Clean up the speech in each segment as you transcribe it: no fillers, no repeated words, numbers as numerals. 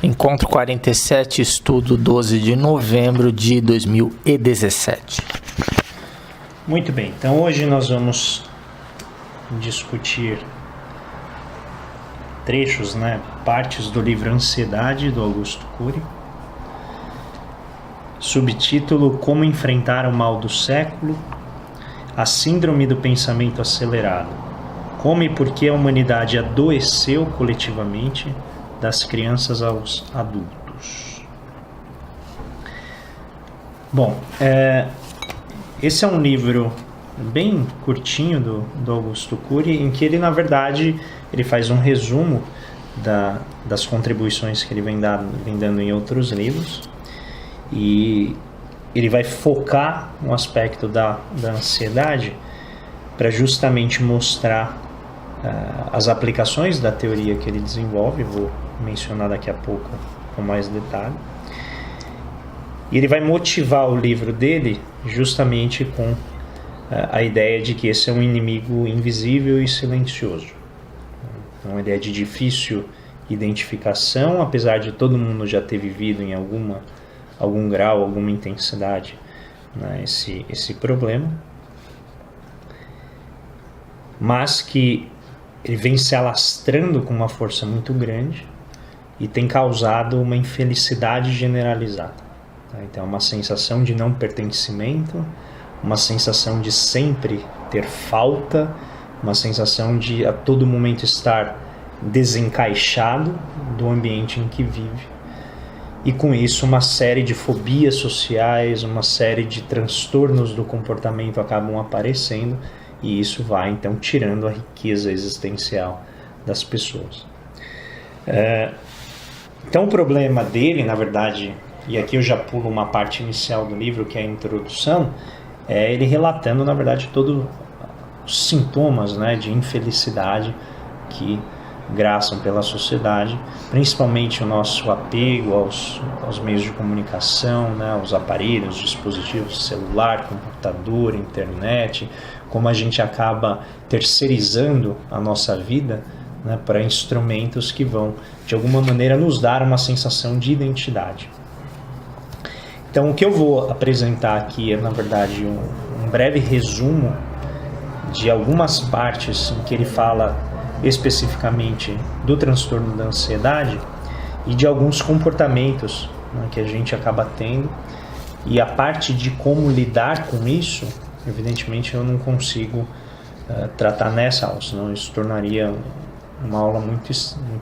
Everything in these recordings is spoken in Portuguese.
Encontro 47, estudo 12 de novembro de 2017. Muito bem, então hoje nós vamos discutir trechos, partes do livro Ansiedade, do Augusto Cury. Subtítulo: Como enfrentar o mal do século, a síndrome do pensamento acelerado. Como e por que a humanidade adoeceu coletivamente, das crianças aos adultos. Bom, esse é um livro bem curtinho do Augusto Cury, em que ele, na verdade, ele faz um resumo das contribuições que ele vem dando em outros livros, e ele vai focar um aspecto da ansiedade para justamente mostrar as aplicações da teoria que ele desenvolve. Vou mencionar daqui a pouco com mais detalhe. E ele vai motivar o livro dele justamente com a ideia de que esse é um inimigo invisível e silencioso. É uma ideia de difícil identificação, apesar de todo mundo já ter vivido em algum grau, alguma intensidade, esse problema, mas que ele vem se alastrando com uma força muito grande e tem causado uma infelicidade generalizada. Então, uma sensação de não pertencimento, uma sensação de sempre ter falta, uma sensação de a todo momento estar desencaixado do ambiente em que vive. E com isso uma série de fobias sociais, uma série de transtornos do comportamento acabam aparecendo, e isso vai então tirando a riqueza existencial das pessoas. Então o problema dele, na verdade, e aqui eu já pulo uma parte inicial do livro, que é a introdução, é ele relatando, na verdade, todos os sintomas de infelicidade que graçam pela sociedade, principalmente o nosso apego aos meios de comunicação, aos aparelhos, dispositivos, celular, computador, internet, como a gente acaba terceirizando a nossa vida para instrumentos que vão, de alguma maneira, nos dar uma sensação de identidade. Então, o que eu vou apresentar aqui é, na verdade, um breve resumo de algumas partes em que ele fala especificamente do transtorno da ansiedade e de alguns comportamentos que a gente acaba tendo, e a parte de como lidar com isso, evidentemente eu não consigo tratar nessa aula, senão isso tornaria uma aula muito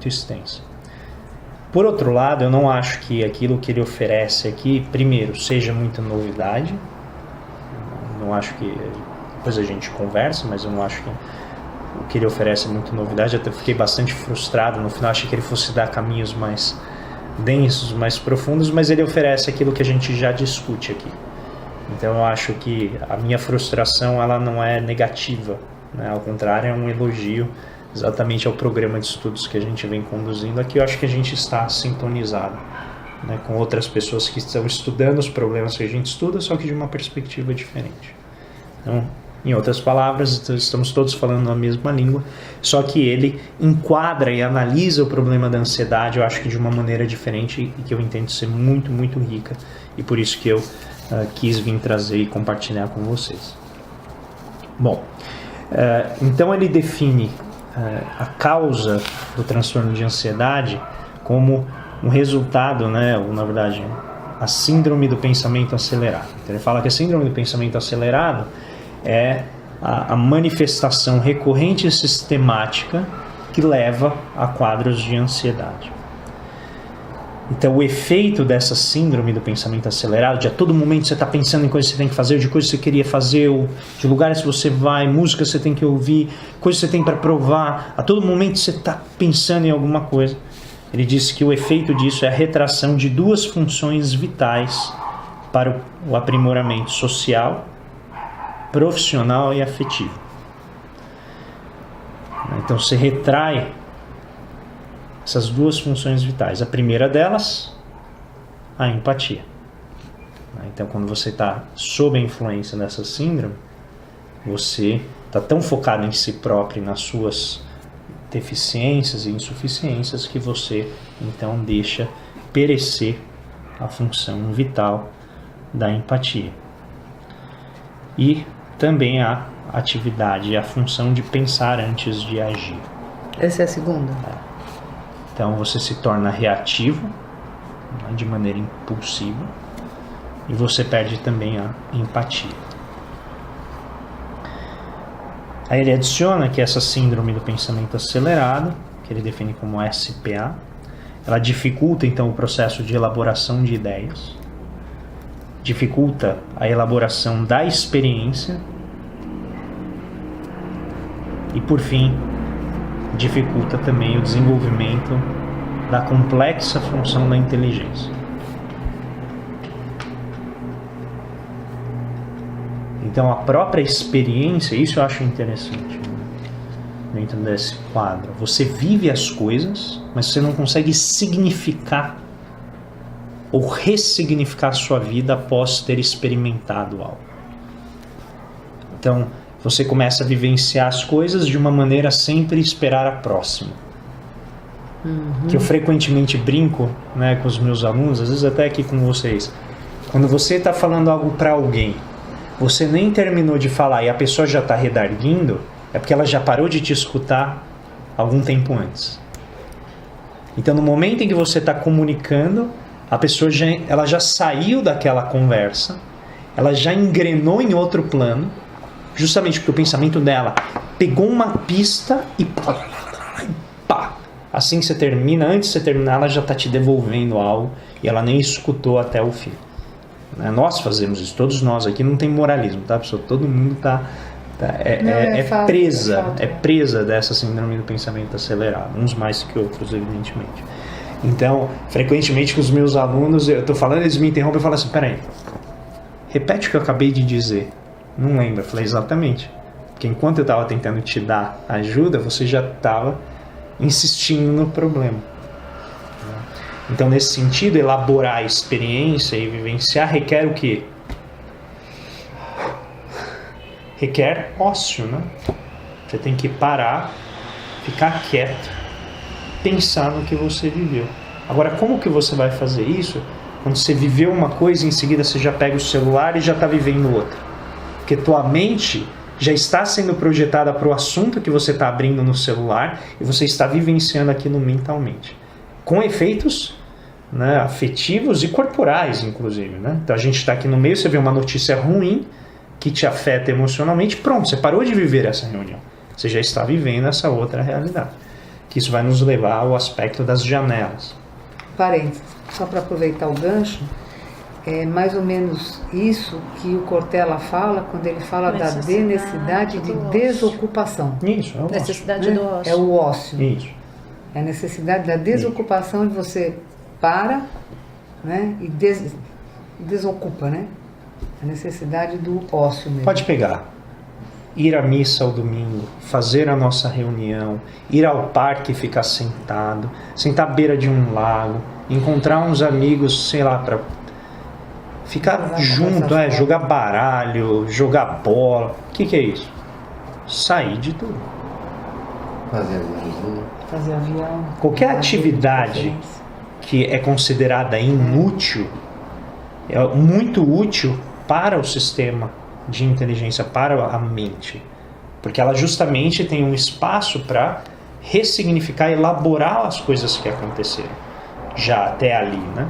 extensa. Por outro lado, eu não acho que aquilo que ele oferece aqui, primeiro, seja muita novidade. Não acho que... Depois a gente conversa, mas eu não acho que o que ele oferece é muita novidade. Eu até fiquei bastante frustrado no final, achei que ele fosse dar caminhos mais densos, mais profundos, mas ele oferece aquilo que a gente já discute aqui. Então eu acho que a minha frustração, ela não é negativa, ao contrário, é um elogio exatamente ao programa de estudos que a gente vem conduzindo aqui. Eu acho que a gente está sintonizado com outras pessoas que estão estudando os problemas que a gente estuda, só que de uma perspectiva diferente. Então, em outras palavras, estamos todos falando a mesma língua, só que ele enquadra e analisa o problema da ansiedade, eu acho que de uma maneira diferente, e que eu entendo ser muito, muito rica, e por isso que eu quis vir trazer e compartilhar com vocês. Bom, então ele define a causa do transtorno de ansiedade como um resultado, ou na verdade, a síndrome do pensamento acelerado. Então ele fala que a síndrome do pensamento acelerado é a manifestação recorrente e sistemática que leva a quadros de ansiedade. Então, o efeito dessa síndrome do pensamento acelerado, de a todo momento você está pensando em coisas que você tem que fazer, de coisas que você queria fazer, ou de lugares que você vai, música que você tem que ouvir, coisas que você tem para provar, a todo momento você está pensando em alguma coisa. Ele disse que o efeito disso é a retração de duas funções vitais para o aprimoramento social, profissional e afetivo. Então, você retrai essas duas funções vitais. A primeira delas, a empatia. Então, quando você está sob a influência dessa síndrome, você está tão focado em si próprio e nas suas deficiências e insuficiências que você, então, deixa perecer a função vital da empatia. E também a atividade, a função de pensar antes de agir. Essa é a segunda? Então você se torna reativo, né, de maneira impulsiva, e você perde também a empatia. Aí ele adiciona que essa síndrome do pensamento acelerado, que ele define como SPA, ela dificulta então o processo de elaboração de ideias, dificulta a elaboração da experiência e, por fim, dificulta também o desenvolvimento da complexa função da inteligência. Então a própria experiência, isso eu acho interessante, né? Dentro desse quadro. Você vive as coisas, mas você não consegue significar ou ressignificar a sua vida após ter experimentado algo. Então você começa a vivenciar as coisas de uma maneira sempre esperar a próxima. Que eu frequentemente brinco, né, com os meus alunos, às vezes até aqui com vocês. Quando você está falando algo para alguém, você nem terminou de falar e a pessoa já está redarguindo, é porque ela já parou de te escutar algum tempo antes. Então, no momento em que você está comunicando, a pessoa ela já saiu daquela conversa, ela já engrenou em outro plano, justamente porque o pensamento dela pegou uma pista e pá! Assim que você termina, antes de você terminar, ela já está te devolvendo algo e ela nem escutou até o fim. Nós fazemos isso, todos nós aqui, não tem moralismo, tá, pessoal? Todo mundo é presa dessa síndrome do pensamento acelerado, uns mais que outros, evidentemente. Então, frequentemente com os meus alunos, eu estou falando, eles me interrompem e falam assim, peraí, repete o que eu acabei de dizer. Não lembro. Eu falei, exatamente. Porque enquanto eu estava tentando te dar ajuda, você já estava insistindo no problema. Então, nesse sentido, elaborar a experiência e vivenciar requer o quê? Requer ócio, né? Você tem que parar, ficar quieto, pensar no que você viveu. Agora, como que você vai fazer isso quando você viveu uma coisa e em seguida você já pega o celular e já está vivendo outra? Porque tua mente já está sendo projetada para o assunto que você está abrindo no celular e você está vivenciando aquilo mentalmente. Com efeitos, né, afetivos e corporais, inclusive. Né? Então a gente está aqui no meio, você vê uma notícia ruim que te afeta emocionalmente, pronto, você parou de viver essa reunião. Você já está vivendo essa outra realidade. Que isso vai nos levar ao aspecto das janelas. Parênteses, só para aproveitar o gancho, é mais ou menos isso que o Cortella fala quando ele fala da necessidade de desocupação. Isso, é o necessidade ócio. do ócio. É o ócio. Isso. É a necessidade da desocupação, de você para, né, e desocupa, né? A necessidade do ócio mesmo. Pode pegar. Ir à missa ao domingo, fazer a nossa reunião, ir ao parque e ficar sentado, sentar à beira de um lago, encontrar uns amigos, sei lá, para ficar junto, jogar baralho, jogar bola. O que é isso? Sair de tudo. Fazer avião. Qualquer atividade que é considerada inútil é muito útil para o sistema de inteligência, para a mente, porque ela justamente tem um espaço para ressignificar, elaborar as coisas que aconteceram já até ali, né?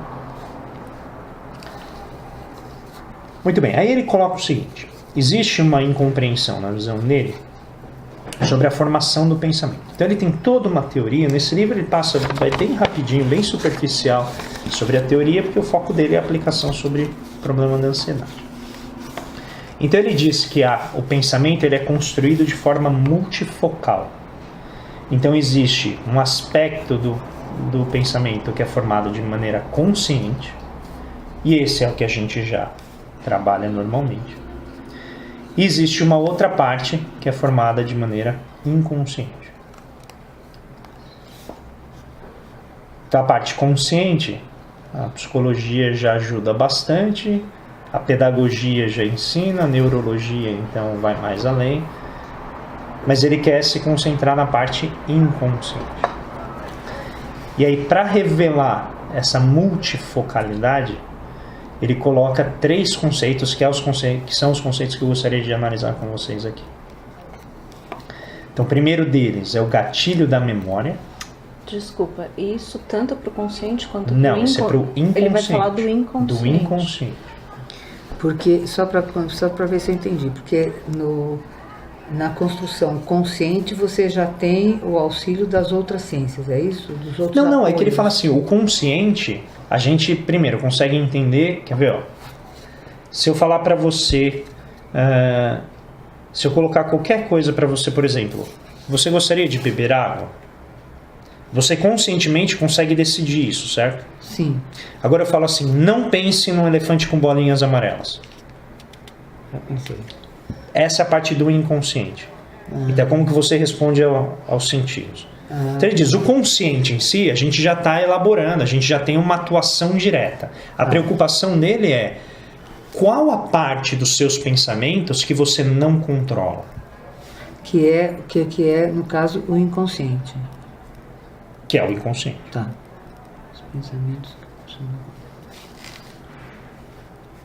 Muito bem, aí ele coloca o seguinte: existe uma incompreensão na visão dele sobre a formação do pensamento. Então ele tem toda uma teoria, nesse livro ele vai bem rapidinho, bem superficial sobre a teoria, porque o foco dele é a aplicação sobre o problema da ansiedade. Então ele diz que o pensamento ele é construído de forma multifocal. Então existe um aspecto do pensamento que é formado de maneira consciente, e esse é o que a gente já trabalha normalmente. E existe uma outra parte que é formada de maneira inconsciente. Então a parte consciente, a psicologia já ajuda bastante, a pedagogia já ensina, a neurologia então vai mais além, mas ele quer se concentrar na parte inconsciente. E aí, para revelar essa multifocalidade, ele coloca 3 conceitos que são os conceitos que eu gostaria de analisar com vocês aqui. Então, o primeiro deles é o gatilho da memória. Desculpa, isso tanto para o consciente quanto para o inconsciente? Não, isso é para o inconsciente. Ele vai falar do inconsciente. Do inconsciente. Porque, só para ver se eu entendi, porque na construção consciente você já tem o auxílio das outras ciências, é isso? Dos outros Não, é apoios. que ele fala assim, o consciente, a gente primeiro consegue entender, quer ver, ó, se eu falar para você, se eu colocar qualquer coisa para você, por exemplo, você gostaria de beber água? Você conscientemente consegue decidir isso, certo? Sim. Agora eu falo assim, não pense num elefante com bolinhas amarelas. Essa é a parte do inconsciente. Então, como que você responde aos sentidos? Então, ele diz, o consciente em si, a gente já está elaborando, a gente já tem uma atuação direta. A preocupação dele é qual a parte dos seus pensamentos que você não controla. Que é, no caso, o inconsciente. Que é o inconsciente. Tá. Os pensamentos...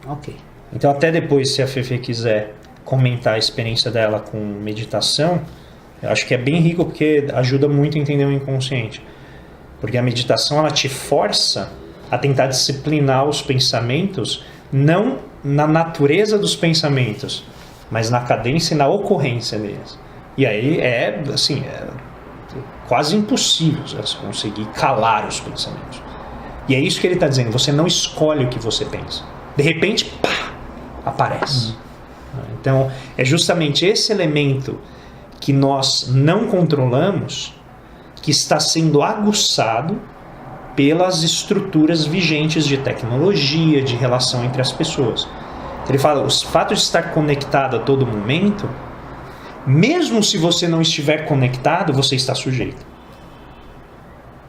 Ok. Então, até depois, se a Fefe quiser comentar a experiência dela com meditação, eu acho que é bem rico porque ajuda muito a entender o inconsciente. Porque a meditação, ela te força a tentar disciplinar os pensamentos, não na natureza dos pensamentos, mas na cadência e na ocorrência deles. E aí é, assim, quase impossível você conseguir calar os pensamentos. E é isso que ele está dizendo, você não escolhe o que você pensa. De repente, pá, aparece. Então, é justamente esse elemento que nós não controlamos que está sendo aguçado pelas estruturas vigentes de tecnologia, de relação entre as pessoas. Ele fala, o fato de estar conectado a todo momento, mesmo se você não estiver conectado, você está sujeito.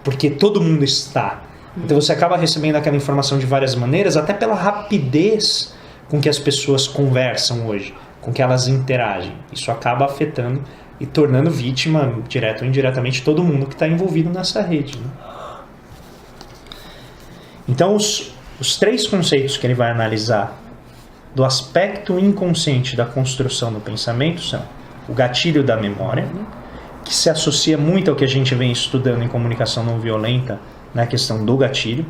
Porque todo mundo está. Então você acaba recebendo aquela informação de várias maneiras, até pela rapidez com que as pessoas conversam hoje, com que elas interagem. Isso acaba afetando e tornando vítima, direto ou indiretamente, todo mundo que está envolvido nessa rede. Né? Então, os 3 conceitos que ele vai analisar do aspecto inconsciente da construção do pensamento são o gatilho da memória, que se associa muito ao que a gente vem estudando em comunicação não violenta, na questão do gatilho.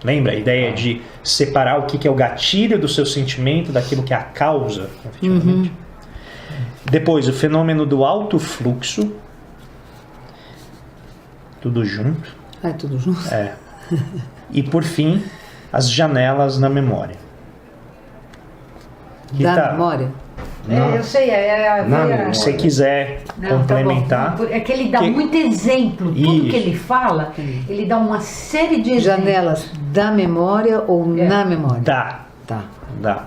Lembra a ideia de separar o que é o gatilho do seu sentimento daquilo que é a causa, efetivamente. Depois, o fenômeno do alto fluxo. Tudo junto. É tudo junto? É. E, por fim, as janelas na memória. Da memória? Eu sei, Se você quiser complementar. Tá, é que ele dá muito exemplo. Tudo que ele fala, ele dá uma série de exemplos. Janelas da memória ou na memória? Dá.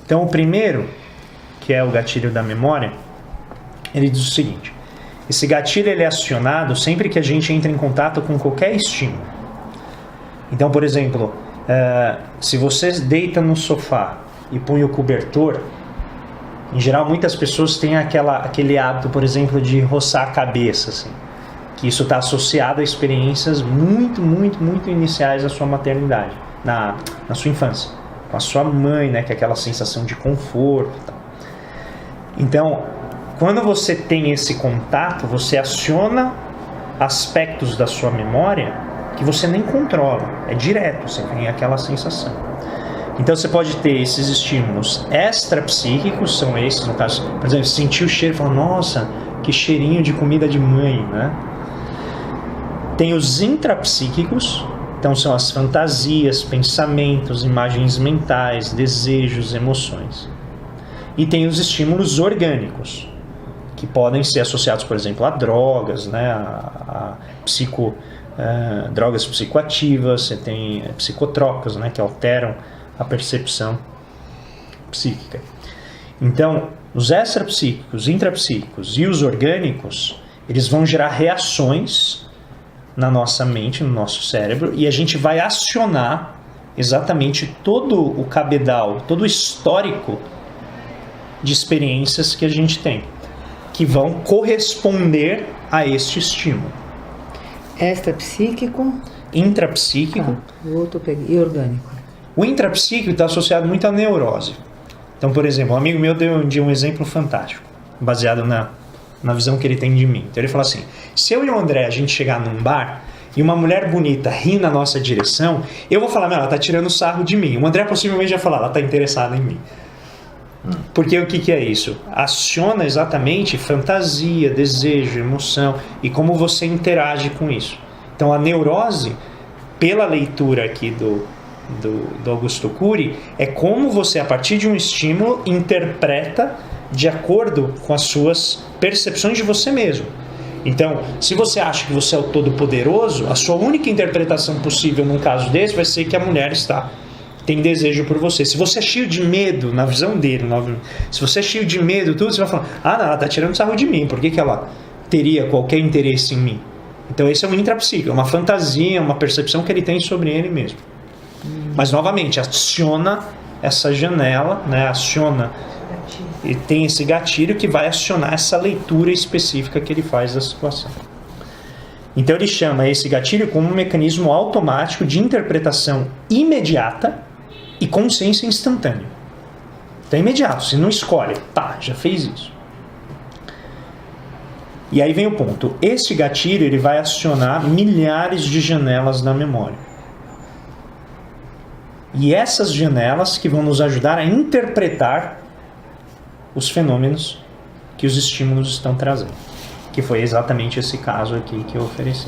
Então, o primeiro, que é o gatilho da memória, ele diz o seguinte: esse gatilho ele é acionado sempre que a gente entra em contato com qualquer estímulo. Então, por exemplo, se você deita no sofá e põe o cobertor, em geral muitas pessoas têm aquele hábito, por exemplo, de roçar a cabeça, assim, que isso está associado a experiências muito, muito, muito iniciais da sua maternidade, na sua infância, com a sua mãe, né, que é aquela sensação de conforto e tal. Então, quando você tem esse contato, você aciona aspectos da sua memória que você nem controla, é direto, você tem aquela sensação. Então você pode ter esses estímulos extrapsíquicos, são esses, no caso, por exemplo, sentir o cheiro e falar, nossa, que cheirinho de comida de mãe, né? Tem os intrapsíquicos, então são as fantasias, pensamentos, imagens mentais, desejos, emoções. E tem os estímulos orgânicos, que podem ser associados, por exemplo, a drogas, né? a drogas psicoativas, você tem psicotrópicos, né, que alteram a percepção psíquica. Então, os extrapsíquicos, intrapsíquicos e os orgânicos, eles vão gerar reações na nossa mente, no nosso cérebro, e a gente vai acionar exatamente todo o cabedal, todo o histórico de experiências que a gente tem, que vão corresponder a este estímulo. Extrapsíquico. Intrapsíquico. O outro eu peguei. E orgânico. O intrapsíquico está associado muito à neurose. Então, por exemplo, um amigo meu deu um dia um exemplo fantástico, baseado na visão que ele tem de mim. Então ele falou assim, se eu e o André a gente chegar num bar e uma mulher bonita rir na nossa direção, eu vou falar, ela está tirando sarro de mim. O André possivelmente vai falar, ela está interessada em mim. Porque o que é isso? Aciona exatamente fantasia, desejo, emoção e como você interage com isso. Então a neurose, pela leitura aqui do Augusto Cury, é como você, a partir de um estímulo, interpreta de acordo com as suas percepções de você mesmo. Então, se você acha que você é o todo-poderoso, a sua única interpretação possível num caso desse vai ser que a mulher tem desejo por você. Se você é cheio de medo, na visão dele, se você é cheio de medo, tudo, você vai falar, não, ela está tirando sarro de mim, por que ela teria qualquer interesse em mim? Então esse é um intrapsíquico, é uma fantasia, uma percepção que ele tem sobre ele mesmo. Mas novamente, aciona essa janela, né? Aciona e tem esse gatilho que vai acionar essa leitura específica que ele faz da situação. Então ele chama esse gatilho como um mecanismo automático de interpretação imediata e consciência instantânea. Então é imediato, você não escolhe, já fez isso. E aí vem o ponto, esse gatilho ele vai acionar milhares de janelas na memória. E essas janelas que vão nos ajudar a interpretar os fenômenos que os estímulos estão trazendo. Que foi exatamente esse caso aqui que eu ofereci.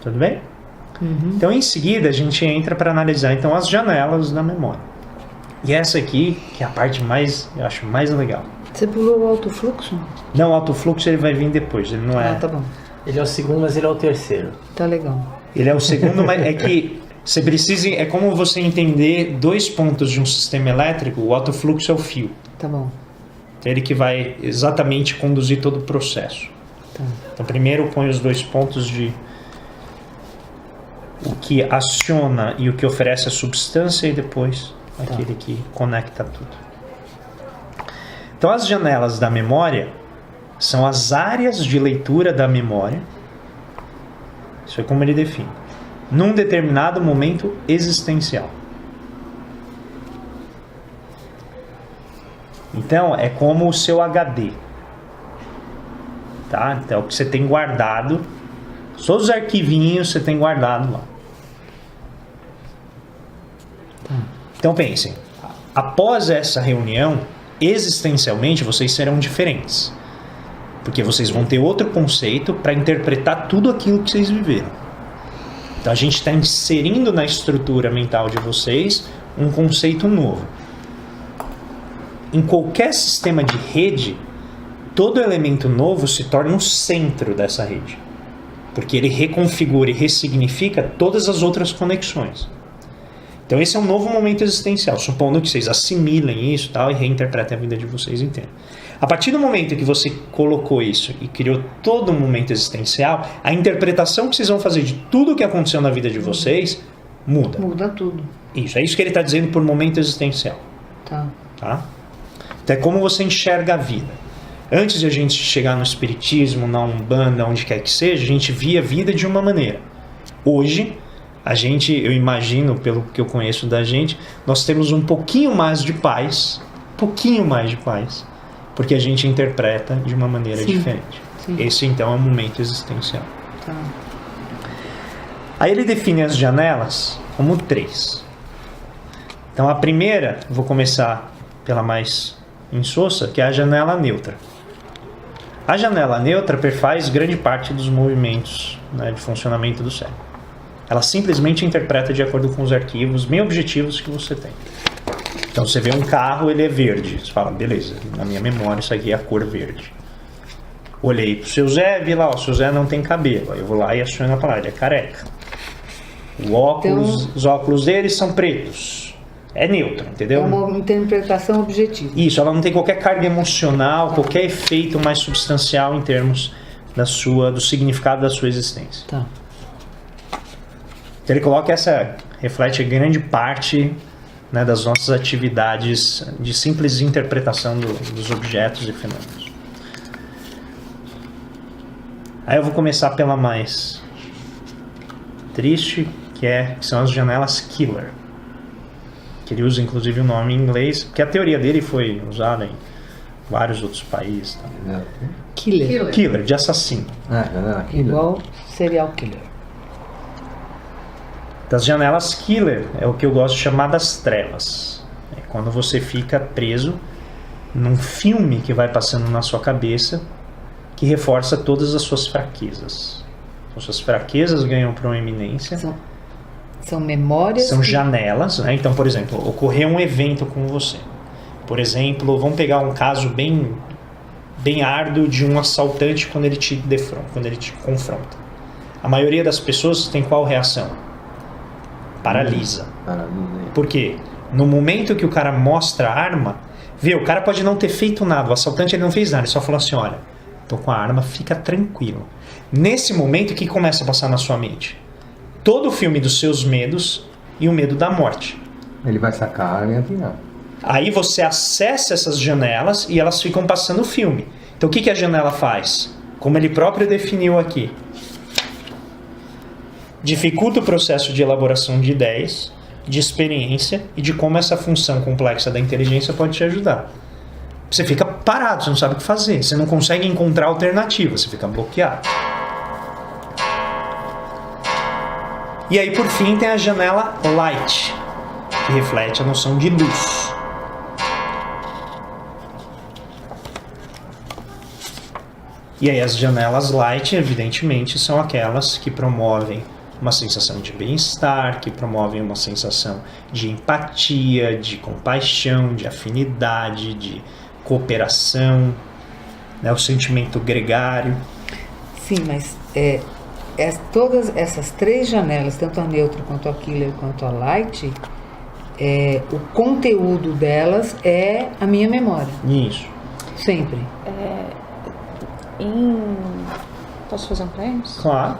Tudo bem? Então, em seguida, a gente entra para analisar então as janelas da memória. E essa aqui, que é a parte mais, eu acho mais legal. Você pulou o alto fluxo? Não, o alto fluxo ele vai vir depois, ele não é... tá bom. Ele é o segundo, mas ele é o terceiro. Tá legal. Ele é o segundo, mas é que você precisa... É como você entender dois pontos de um sistema elétrico, o alto fluxo é o fio. Tá bom. É ele que vai exatamente conduzir todo o processo. Tá. Então, primeiro põe os dois pontos de... o que aciona e o que oferece a substância e depois aquele que conecta tudo. Então as janelas da memória são as áreas de leitura da memória, isso é como ele define, num determinado momento existencial. Então é como o seu HD, tá? Então o que você tem guardado, todos os arquivinhos você tem guardado lá. Então pensem, após essa reunião, existencialmente vocês serão diferentes. Porque vocês vão ter outro conceito para interpretar tudo aquilo que vocês viveram. Então a gente está inserindo na estrutura mental de vocês um conceito novo. Em qualquer sistema de rede, todo elemento novo se torna o centro dessa rede. Porque ele reconfigura e ressignifica todas as outras conexões. Então esse é um novo momento existencial, supondo que vocês assimilem isso e reinterpretem a vida de vocês inteira. A partir do momento que você colocou isso e criou todo um momento existencial, a interpretação que vocês vão fazer de tudo o que aconteceu na vida de vocês muda. Muda tudo. Isso, é isso que ele está dizendo por momento existencial. Tá. Então é como você enxerga a vida. Antes de a gente chegar no espiritismo, na Umbanda, onde quer que seja, a gente via a vida de uma maneira. Hoje... eu imagino, pelo que eu conheço da gente, nós temos um pouquinho mais de paz, porque a gente interpreta de uma maneira diferente. Sim. Esse, então, é um momento existencial. Tá. Aí ele define as janelas como 3. Então, a primeira, vou começar pela mais insossa, que é a janela neutra. A janela neutra perfaz grande parte dos movimentos, né, de funcionamento do cérebro. Ela simplesmente interpreta de acordo com os arquivos bem objetivos que você tem. Então você vê um carro, ele é verde. Você fala, beleza, na minha memória isso aqui é a cor verde. Olhei pro seu Zé, vi lá, o seu Zé não tem cabelo. Aí eu vou lá e aciono a palavra, ele é careca. Os óculos dele são pretos. É neutro, entendeu? É uma interpretação objetiva. Isso, ela não tem qualquer carga emocional, qualquer efeito mais substancial em termos do significado da sua existência. Tá. Então ele coloca reflete grande parte, né, das nossas atividades de simples interpretação dos objetos e fenômenos. Aí eu vou começar pela mais triste, que são as janelas killer. Que ele usa inclusive o nome em inglês, porque a teoria dele foi usada em vários outros países. Tá? Killer. Killer, de assassino. Igual serial killer. Das janelas killer é o que eu gosto de chamar das trevas. É quando você fica preso num filme que vai passando na sua cabeça, que reforça todas as suas fraquezas. Então, suas fraquezas ganham proeminência. São memórias. São janelas, né? Então, por exemplo, ocorreu um evento com você. Por exemplo, vamos pegar um caso bem árduo de um assaltante quando ele te defronta, quando ele te confronta. A maioria das pessoas tem qual reação? Paralisa. Por quê? No momento que o cara mostra a arma, o cara pode não ter feito nada, o assaltante ele não fez nada, ele só falou assim, olha, tô com a arma, fica tranquilo. Nesse momento, o que começa a passar na sua mente? Todo o filme dos seus medos e o medo da morte. Ele vai sacar a arma e atirar. Aí você acessa essas janelas e elas ficam passando o filme. Então o que a janela faz? Como ele próprio definiu aqui. Dificulta o processo de elaboração de ideias, de experiência e de como essa função complexa da inteligência pode te ajudar. Você fica parado, você não sabe o que fazer, você não consegue encontrar alternativa, você fica bloqueado. E aí, por fim, tem a janela light, que reflete a noção de luz. E aí, as janelas light, evidentemente, são aquelas que promovem uma sensação de bem-estar, que promovem uma sensação de empatia, de compaixão, de afinidade, de cooperação, né, o sentimento gregário. Sim, mas todas essas três janelas, tanto a neutro quanto a killer quanto a light, o conteúdo delas é a minha memória. Isso. Sempre. Posso fazer um parênteses? Claro.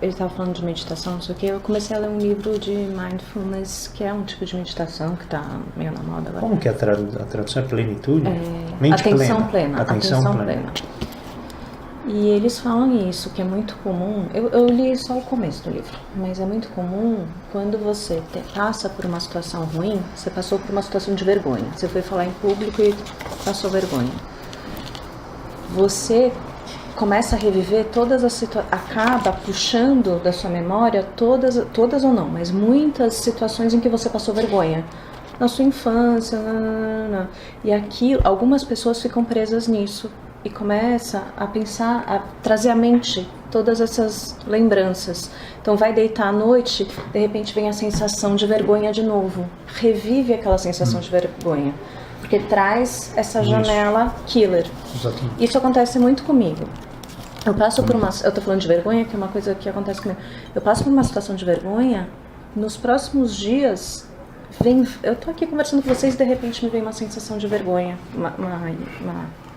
Ele estava falando de meditação, não sei o que. Eu comecei a ler um livro de mindfulness, que é um tipo de meditação que está meio na moda agora. Como que é a tradução? É plenitude? Atenção plena. Atenção plena. E eles falam isso, que é muito comum. Eu li só o começo do livro, mas é muito comum quando você passa por uma situação ruim, você passou por uma situação de vergonha. Você foi falar em público e passou vergonha. Você começa a reviver todas as situações, acaba puxando da sua memória todas ou não, mas muitas situações em que você passou vergonha. Na sua infância, e aqui algumas pessoas ficam presas nisso e começa a pensar, a trazer à mente todas essas lembranças. Então vai deitar à noite, de repente vem a sensação de vergonha de novo, revive aquela sensação de vergonha, porque traz essa janela killer. Exatamente. Isso acontece muito comigo. Eu passo por eu tô falando de vergonha, que é uma coisa que acontece comigo. Eu passo por uma situação de vergonha, nos próximos dias eu tô aqui conversando com vocês e de repente me vem uma sensação de vergonha, uma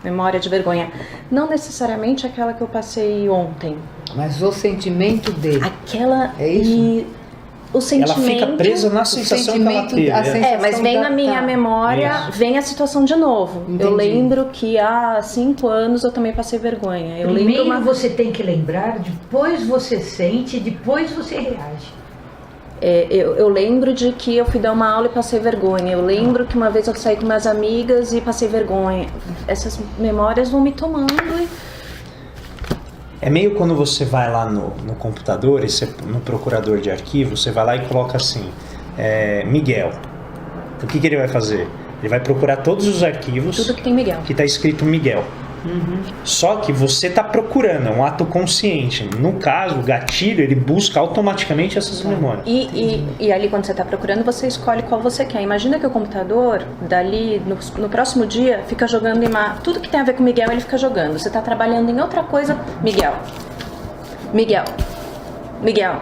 memória de vergonha. Não necessariamente aquela que eu passei ontem. Mas o sentimento dele. Aquela. É isso? E o sentimento. Ela fica presa na sensação que ela teve. Mas vem na minha memória, vem a situação de novo. Entendi. Eu lembro que há 5 anos eu também passei vergonha. Primeiro você tem que lembrar, depois você sente, depois você reage. Eu lembro de que eu fui dar uma aula e passei vergonha. Eu lembro que uma vez eu saí com minhas amigas e passei vergonha. Essas memórias vão me tomando e... É meio quando você vai lá no computador, no procurador de arquivo, você vai lá e coloca assim, Miguel. O que ele vai fazer? Ele vai procurar todos os arquivos... Tudo que tem Miguel. Que está escrito Miguel. Só que você está procurando, é um ato consciente. No caso, o gatilho, ele busca automaticamente essas memórias. E ali, quando você está procurando, você escolhe qual você quer. Imagina que o computador, dali, no próximo dia, fica jogando tudo que tem a ver com Miguel, ele fica jogando. Você está trabalhando em outra coisa, Miguel. Miguel. Miguel.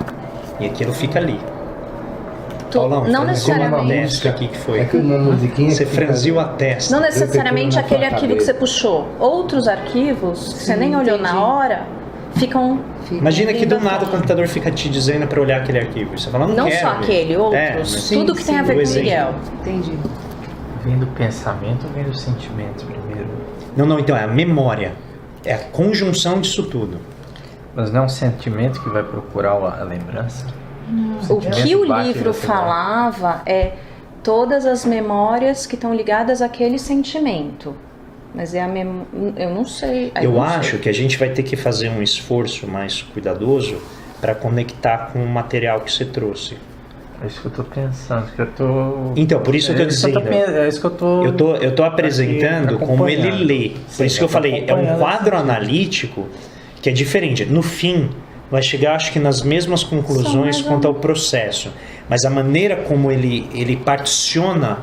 E aquilo fica ali. Paulão, não uma necessariamente. música aqui que foi. É que uma musiquinha Você que franziu a testa. Não necessariamente Eu aquele na sua arquivo que cabeça. você puxou. Outros arquivos, que você nem olhou entendi. na hora, ficam... Imagina que vindo do nada à o tona. computador fica te dizendo para olhar aquele arquivo. Você fala, Não quero só ver. aquele, outros. mas- Tudo que tem a ver o com exemplo. Miguel. Entendi. Vem do pensamento ou vem do sentimento primeiro? Não, então é a memória. É a conjunção disso tudo. Mas não é um sentimento que vai procurar a lembrança? O que o livro falava é todas as memórias que estão ligadas àquele sentimento. Mas é eu não sei. Eu acho que a gente vai ter que fazer um esforço mais cuidadoso para conectar com o material que você trouxe. É isso que eu tô pensando, que eu tô... Então, por isso que eu tô dizendo. É isso que eu tô... Eu tô apresentando aqui como ele acompanhando. lê. Por Sim, isso que eu tô falei, é um acompanhando quadro esse sentido. analítico que é diferente. No fim, vai chegar, acho que nas mesmas conclusões Só mais quanto ao processo. Mas a maneira como ele particiona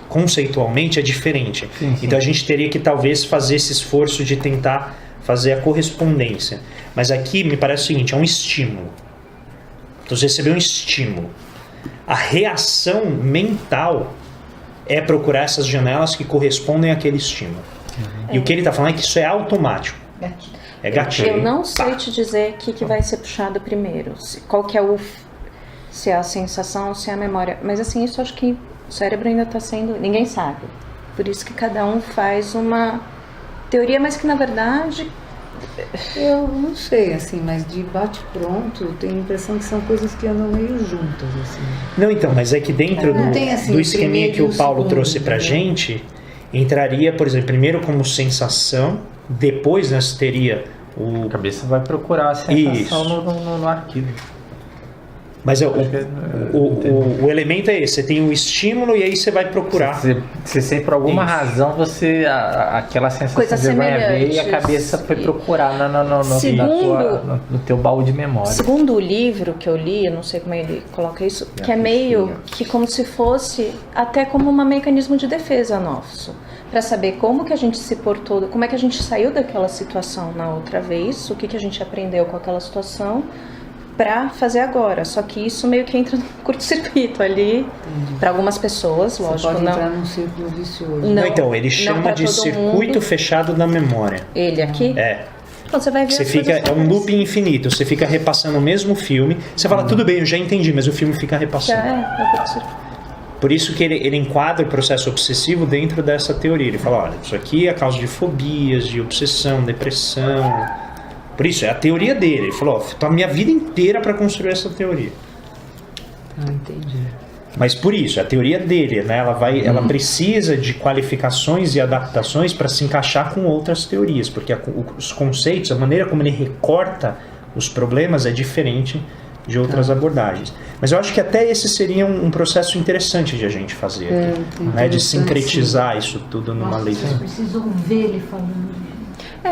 conceitualmente é diferente. Sim, sim. Então a gente teria que talvez fazer esse esforço de tentar fazer a correspondência. Mas aqui me parece o seguinte, é um estímulo. Então você recebeu um estímulo. A reação mental é procurar essas janelas que correspondem àquele estímulo. E o que ele está falando é que isso é automático. É gatilho. Eu não sei Pá. te dizer o que vai ser puxado primeiro. Qual que é se é a sensação, se é a memória. Mas assim, isso acho que o cérebro ainda está sendo... Ninguém sabe. Por isso que cada um faz uma teoria, mas que na verdade... Eu não sei, assim, mas de bate-pronto, eu tenho a impressão que são coisas que andam meio juntas, assim. Não, então, mas é que dentro Não tem, assim, do o esqueminha primeiro que e o o Paulo segundo, trouxe pra né? gente, entraria, por exemplo, primeiro como sensação, depois né, você teria o... A cabeça vai procurar a sensação Isso. no arquivo. Mas Entendi. o elemento é esse, você tem o estímulo e aí você vai procurar. Se sempre por alguma Isso. razão aquela sensação Coisa de vergonha veio e a semelhante. cabeça foi procurar Segundo- no teu baú de memória. Segundo o livro que eu li, eu não sei como ele coloca isso, que é meio que como se fosse até como um mecanismo de defesa nosso. Para saber como que a gente se portou, como é que a gente saiu daquela situação na outra vez, o que a gente aprendeu com aquela situação para fazer agora. Só que isso meio que entra no curto-circuito ali, para algumas pessoas, lógico, Você pode não. entrar num círculo vicioso. Não, Então, ele não chama pra de todo circuito mundo. fechado da memória. Ele aqui? É. Então, você vai ver Você as fica, coisas é um todas. looping infinito, você fica repassando o mesmo filme, você fala, tudo bem, eu já entendi, mas o filme fica Já repassando. é o curto-circuito. Por isso que ele enquadra o processo obsessivo dentro dessa teoria. Ele fala, olha, isso aqui é causa de fobias, de obsessão, depressão. Por isso, é a teoria dele. Ele falou, ó, tô a minha vida inteira para construir essa teoria. Ah, entendi. Mas por isso, a teoria dele, né, ela precisa de qualificações e adaptações para se encaixar com outras teorias, porque os conceitos, a maneira como ele recorta os problemas é diferente de outras abordagens. Mas eu acho que até esse seria um processo interessante de a gente fazer aqui, né, de interessante, sincretizar isso tudo numa Nossa, leitura. vocês precisam ver ele falando.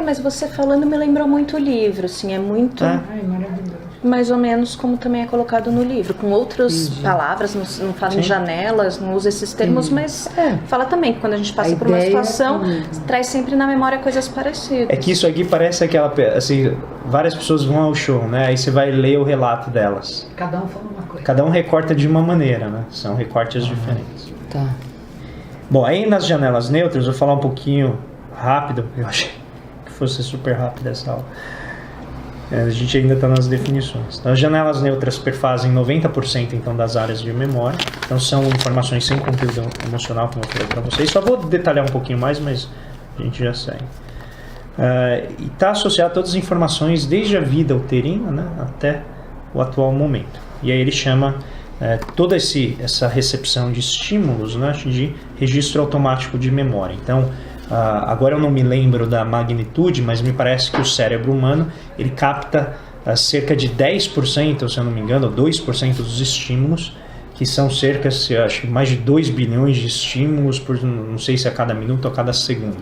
Mas você falando me lembrou muito o livro, assim, é muito É. Ai, maravilhoso. mais ou menos como também é colocado no livro, com outras palavras, não fala em janelas, não usa esses termos, mas fala também que quando a gente passa A por uma ideia situação, traz sempre na memória coisas parecidas. É que isso aqui parece aquela, assim, várias pessoas vão ao show, né, aí você vai ler o relato delas. Cada um fala uma coisa. Cada um recorta de uma maneira, né, são recortes diferentes. Tá. Bom, aí nas janelas neutras, eu vou falar um pouquinho rápido, eu achei que fosse super rápido essa aula. A gente ainda está nas definições. Então, as janelas neutras perfazem 90% então, das áreas de memória. Então, são informações sem conteúdo emocional, como eu falei para vocês. Só vou detalhar um pouquinho mais, mas a gente já segue. E está associado a todas as informações, desde a vida uterina, né, até o atual momento. E aí ele chama toda essa recepção de estímulos, né, de registro automático de memória. Então, agora eu não me lembro da magnitude, mas me parece que o cérebro humano ele capta cerca de 10%, se eu não me engano, ou 2% dos estímulos, que são cerca, acho que mais de 2 bilhões de estímulos, por não sei se a cada minuto ou a cada segundo.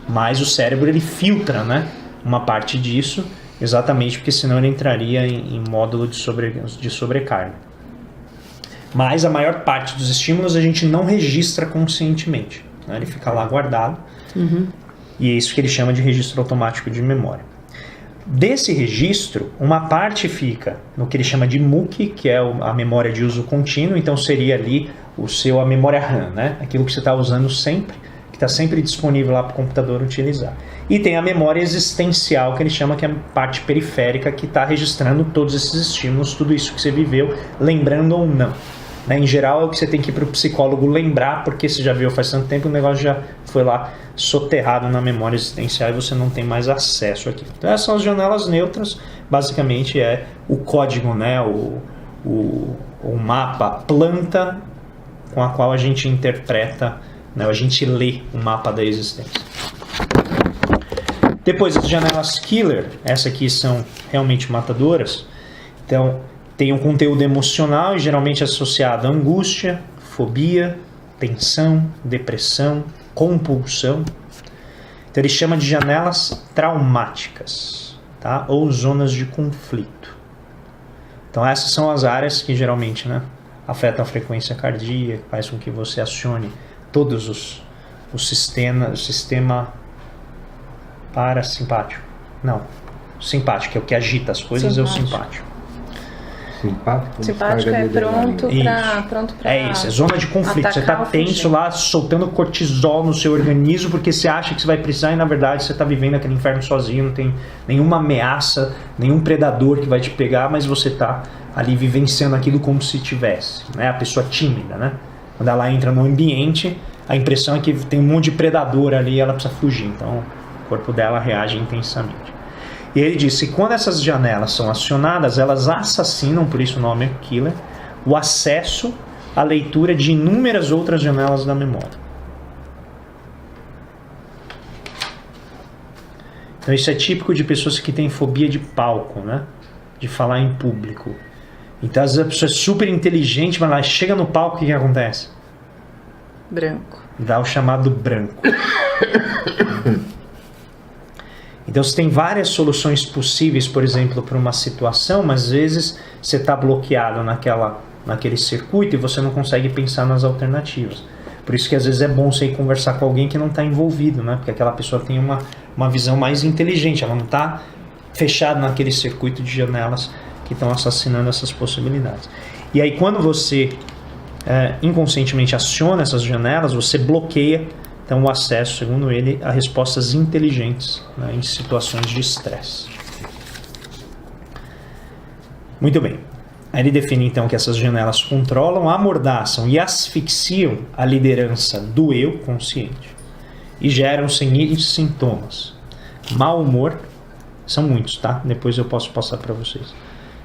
Mas o cérebro ele filtra, né, uma parte disso, exatamente porque senão ele entraria em módulo de sobrecarga. Mas a maior parte dos estímulos a gente não registra conscientemente, né, ele fica lá guardado. E é isso que ele chama de registro automático de memória. Desse registro, uma parte fica no que ele chama de MUC, que é a memória de uso contínuo, então seria ali a memória RAM, né? Aquilo que você está usando sempre, que está sempre disponível lá para o computador utilizar. E tem a memória existencial, que ele chama que é a parte periférica, que está registrando todos esses estímulos, tudo isso que você viveu, lembrando ou não. Né? Em geral é o que você tem que ir para o psicólogo lembrar, porque você já viu faz tanto tempo, o negócio já foi lá soterrado na memória existencial e você não tem mais acesso aqui. Então essas são as janelas neutras, basicamente é o código, né? o mapa, a planta com a qual a gente interpreta, né? A gente lê o mapa da existência. Depois as janelas killer, essas aqui são realmente matadoras, então tem um conteúdo emocional e geralmente associado a angústia, fobia, tensão, depressão, compulsão. Então ele chama de janelas traumáticas, tá? Ou zonas de conflito. Então essas são as áreas que geralmente, né, afetam a frequência cardíaca, faz com que você acione todos o sistema parasimpático. Não, simpático, que é o que agita as coisas, simpático. É o simpático. Simpático é pronto para é isso, é zona de conflito. Você está tenso lá, soltando cortisol no seu organismo porque você acha que você vai precisar e na verdade você está vivendo aquele inferno sozinho, não tem nenhuma ameaça, nenhum predador que vai te pegar, mas você está ali vivenciando aquilo como se tivesse, né? A pessoa tímida, né? Quando ela entra no ambiente, a impressão é que tem um monte de predador ali e ela precisa fugir, então o corpo dela reage intensamente. E ele disse que quando essas janelas são acionadas, elas assassinam, por isso o nome é killer, o acesso à leitura de inúmeras outras janelas da memória. Então isso é típico de pessoas que têm fobia de palco, né? De falar em público. Então às vezes a pessoa é super inteligente, mas ela chega no palco, o que acontece? Branco. Dá o chamado branco. Então você tem várias soluções possíveis, por exemplo, para uma situação, mas às vezes você está bloqueado naquele circuito e você não consegue pensar nas alternativas. Por isso que às vezes é bom você ir conversar com alguém que não está envolvido, né? Porque aquela pessoa tem uma visão mais inteligente, ela não está fechada naquele circuito de janelas que estão assassinando essas possibilidades. E aí quando você inconscientemente aciona essas janelas, você bloqueia então o acesso, segundo ele, a respostas inteligentes, né, em situações de estresse. Muito bem. Aí ele define então que essas janelas controlam, amordaçam e asfixiam a liderança do eu consciente e geram os seguintes sintomas: mau humor, são muitos, tá? Depois eu posso passar para vocês.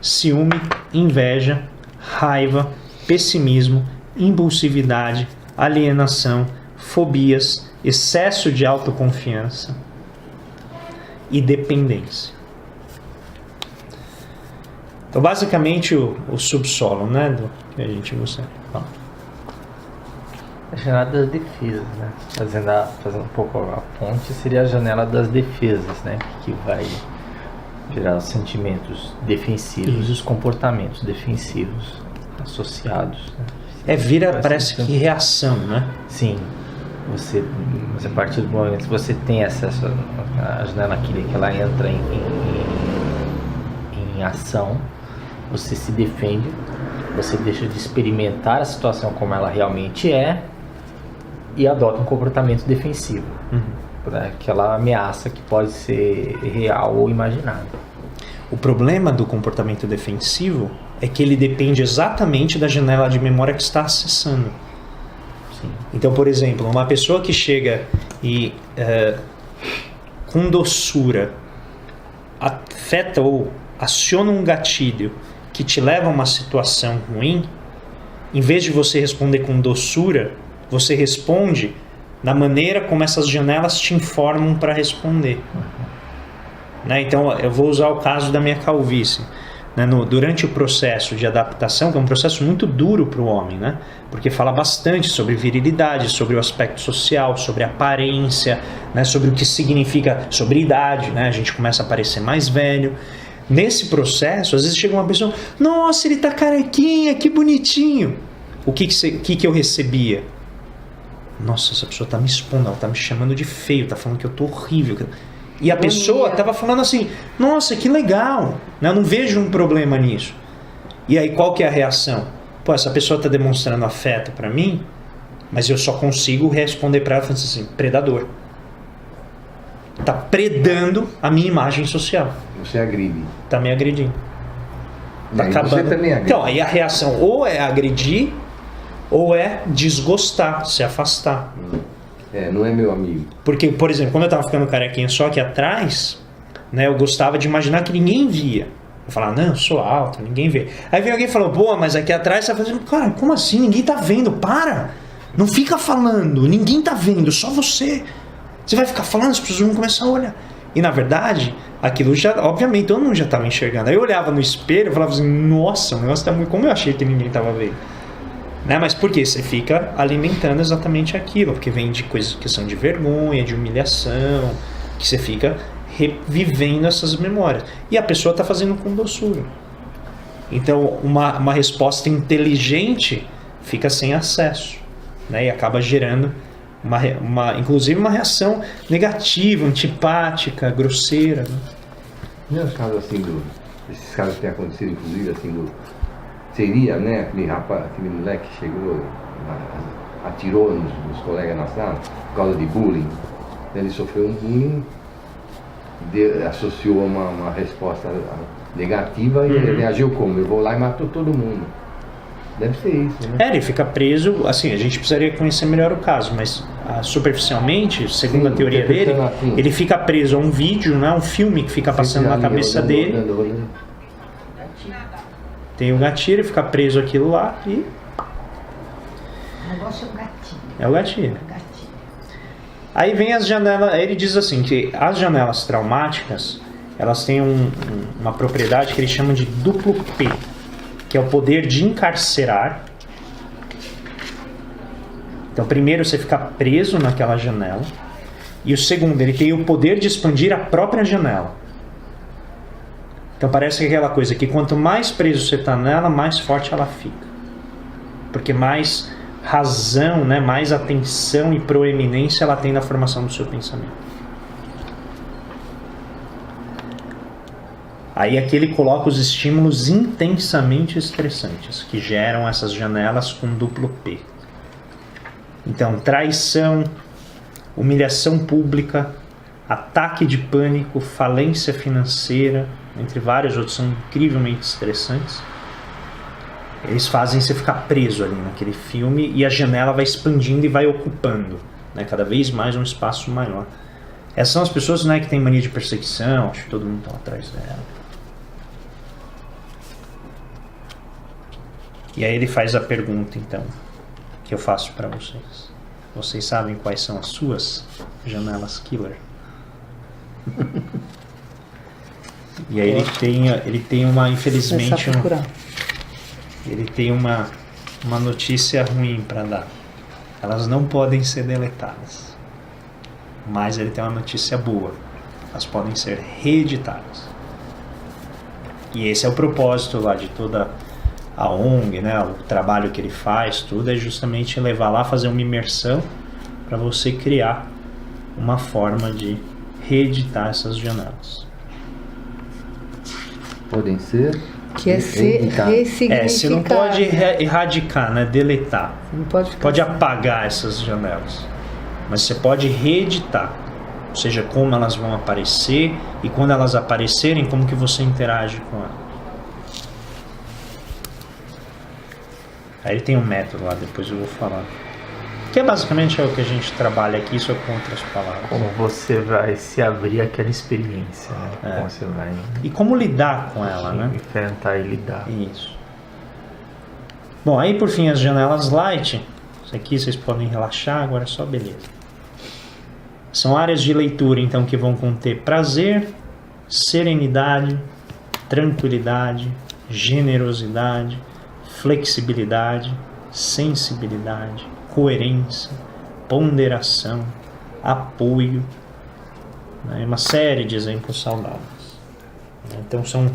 Ciúme, inveja, raiva, pessimismo, impulsividade, alienação, fobias, excesso de autoconfiança e dependência. Então, basicamente, o subsolo, né, do que a gente gostaria. A janela das defesas, né? Fazendo um pouco a ponte, seria a janela das defesas, né? Que vai gerar os sentimentos defensivos e os comportamentos defensivos associados. Né? Parece que reação, né? Sim. Você a partir do momento que você tem acesso à janela que ela entra em ação, você se defende, você deixa de experimentar a situação como ela realmente é e adota um comportamento defensivo para aquela ameaça que pode ser real ou imaginária. O problema do comportamento defensivo é que ele depende exatamente da janela de memória que está acessando. Então, por exemplo, uma pessoa que chega e com doçura afeta ou aciona um gatilho que te leva a uma situação ruim, em vez de você responder com doçura, você responde da maneira como essas janelas te informam para responder. Né? Então, eu vou usar o caso da minha calvície. Né? Durante o processo de adaptação, que é um processo muito duro para o homem, né? Porque fala bastante sobre virilidade, sobre o aspecto social, sobre aparência, né? Sobre o que significa, sobre idade, né? A gente começa a parecer mais velho. Nesse processo, às vezes chega uma pessoa, nossa, ele tá carequinha, que bonitinho. O que eu recebia? Nossa, essa pessoa tá me expondo, ela tá me chamando de feio, tá falando que eu tô horrível. E a pessoa estava falando assim, nossa, que legal, né? Eu não vejo um problema nisso. E aí qual que é a reação? Pô, essa pessoa está demonstrando afeto para mim, mas eu só consigo responder para ela assim, predador. Está predando a minha imagem social. Você agride. Está me agredindo. Tá acabando. Você também agride. Então, aí a reação ou é agredir, ou é desgostar, se afastar. Não é meu amigo. Porque, por exemplo, quando eu tava ficando carequinha só aqui atrás, né, eu gostava de imaginar que ninguém via. Eu falava, não, eu sou alto, ninguém vê. Aí vem alguém e falou, pô, mas aqui atrás você tá fazendo, cara, como assim? Ninguém tá vendo, para! Não fica falando, ninguém tá vendo, só você. Você vai ficar falando, as pessoas vão começar a olhar. E na verdade, aquilo já, obviamente, todo mundo já tava enxergando. Aí eu olhava no espelho e falava assim, nossa, o negócio tá muito. Como eu achei que ninguém tava vendo? Né? Mas por quê? Você fica alimentando exatamente aquilo, porque vem de coisas que são de vergonha, de humilhação, que você fica revivendo essas memórias. E a pessoa está fazendo com doçura. Então, uma resposta inteligente fica sem acesso, né? E acaba gerando, inclusive, uma reação negativa, antipática, grosseira. Né? Meus casos assim, esses casos que têm acontecido, inclusive, assim, seria, né, aquele moleque que chegou, atirou nos colegas na sala por causa de bullying. Ele sofreu um bullying, associou uma resposta negativa e ele reagiu como? Eu vou lá e mato todo mundo. Deve ser isso, né? Ele fica preso, assim, a gente precisaria conhecer melhor o caso, mas superficialmente, segundo a teoria dele, ele fica preso a um vídeo, né, um filme que fica passando na cabeça dele. Tem o gatilho, ele fica preso aquilo lá e... O negócio é o gatilho. É o gatilho. Aí vem as janelas, ele diz assim, que as janelas traumáticas, elas têm uma propriedade que eles chamam de duplo P, que é o poder de encarcerar. Então, primeiro você fica preso naquela janela, e o segundo, ele tem o poder de expandir a própria janela. Então parece aquela coisa que quanto mais preso você está nela, mais forte ela fica. Porque mais razão, né, mais atenção e proeminência ela tem na formação do seu pensamento. Aí aqui ele coloca os estímulos intensamente estressantes, que geram essas janelas com duplo P. Então, traição, humilhação pública, ataque de pânico, falência financeira, entre vários outros, são incrivelmente estressantes. Eles fazem você ficar preso ali naquele filme e a janela vai expandindo e vai ocupando, né, cada vez mais um espaço maior. Essas são as pessoas, né, que têm mania de perseguição, acho que todo mundo está atrás dela. E aí ele faz a pergunta, então, que eu faço para vocês. Vocês sabem quais são as suas janelas killer? E aí ele tem uma, infelizmente, ele tem uma notícia ruim para dar. Elas não podem ser deletadas. Mas ele tem uma notícia boa. Elas podem ser reeditadas. E esse é o propósito lá de toda a ONG, né? O trabalho que ele faz, tudo é justamente levar lá, fazer uma imersão para você criar uma forma de reeditar essas janelas. Podem ser... Que é ser ressignificado. Você não pode erradicar, né? Deletar. Não pode apagar essas janelas. Mas você pode reeditar. Ou seja, como elas vão aparecer e quando elas aparecerem, como que você interage com elas. Aí ele tem um método lá, depois eu vou falar. Que é basicamente o que a gente trabalha aqui, só com outras palavras. Como você vai se abrir àquela experiência, né? Como você vai... E como lidar com ela, né? Enfrentar e lidar. Isso. Bom, aí por fim as janelas light. Isso aqui vocês podem relaxar, agora é só beleza. São áreas de leitura, então, que vão conter prazer, serenidade, tranquilidade, generosidade, flexibilidade, sensibilidade, coerência, ponderação, apoio, né? Uma série de exemplos saudáveis. Então são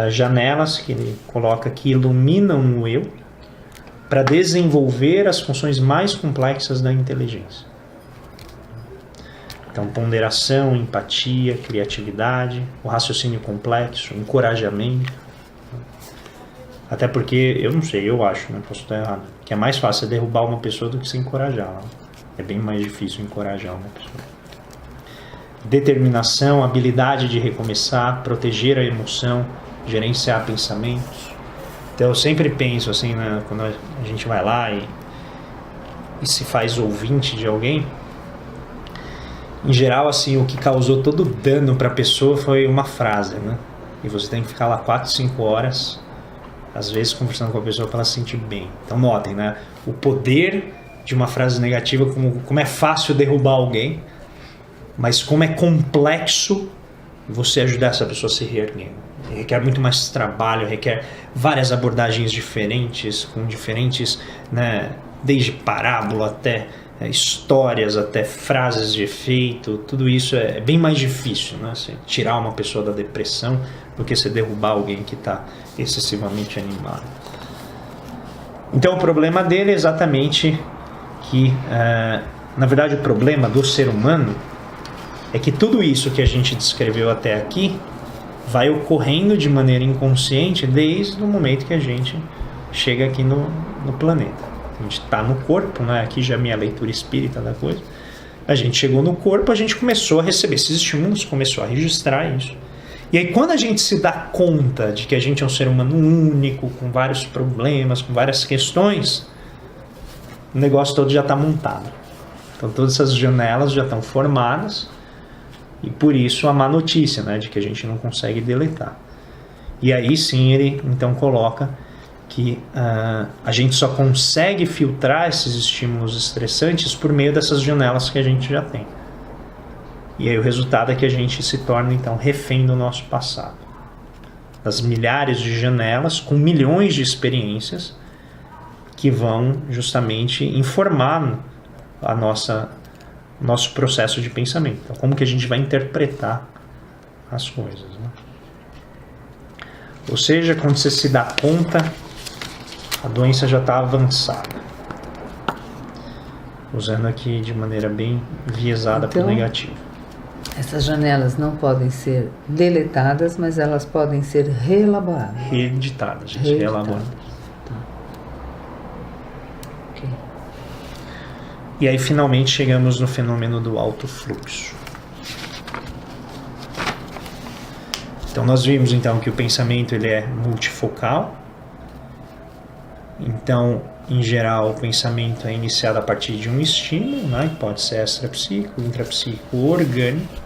janelas que ele coloca que iluminam o eu para desenvolver as funções mais complexas da inteligência. Então, ponderação, empatia, criatividade, o raciocínio complexo, encorajamento. Até porque, eu não sei, eu acho, né, posso estar errado, que é mais fácil derrubar uma pessoa do que se encorajá-la. É bem mais difícil encorajar uma pessoa. Determinação, habilidade de recomeçar, proteger a emoção, gerenciar pensamentos. Então, eu sempre penso assim, né, quando a gente vai lá e se faz ouvinte de alguém, em geral, assim, o que causou todo o dano para a pessoa foi uma frase, né? E você tem que ficar lá 4, 5 horas, às vezes conversando com a pessoa para ela se sentir bem. Então, notem, né? O poder de uma frase negativa, como é fácil derrubar alguém, mas como é complexo você ajudar essa pessoa a se reerguer. Requer muito mais trabalho, requer várias abordagens diferentes, com diferentes, né, desde parábola até histórias, até frases de efeito. Tudo isso é bem mais difícil, né? Você tirar uma pessoa da depressão do que você derrubar alguém que está excessivamente animado. Então o problema dele é exatamente que, na verdade, o problema do ser humano é que tudo isso que a gente descreveu até aqui vai ocorrendo de maneira inconsciente desde o momento que a gente chega aqui no planeta. A gente está no corpo, né? Aqui já é a minha leitura espírita da coisa. A gente chegou no corpo, a gente começou a receber esses estímulos, começou a registrar isso. E aí quando a gente se dá conta de que a gente é um ser humano único, com vários problemas, com várias questões, o negócio todo já está montado. Então todas essas janelas já estão formadas. E por isso a má notícia, né, de que a gente não consegue deletar. E aí sim ele então coloca que a gente só consegue filtrar esses estímulos estressantes por meio dessas janelas que a gente já tem. E aí o resultado é que a gente se torna então refém do nosso passado. Das milhares de janelas com milhões de experiências que vão justamente informar nosso processo de pensamento. Então, como que a gente vai interpretar as coisas, né? Ou seja, quando você se dá conta, a doença já está avançada. Usando aqui de maneira bem enviesada para o negativo. Essas janelas não podem ser deletadas, mas elas podem ser reelaboradas. Reeditadas, reelaboradas. Ok. E aí finalmente chegamos no fenômeno do alto fluxo. Então nós vimos então que o pensamento ele é multifocal. Então, em geral, o pensamento é iniciado a partir de um estímulo, né? Que pode ser extrapsíquico, intrapsíquico, orgânico.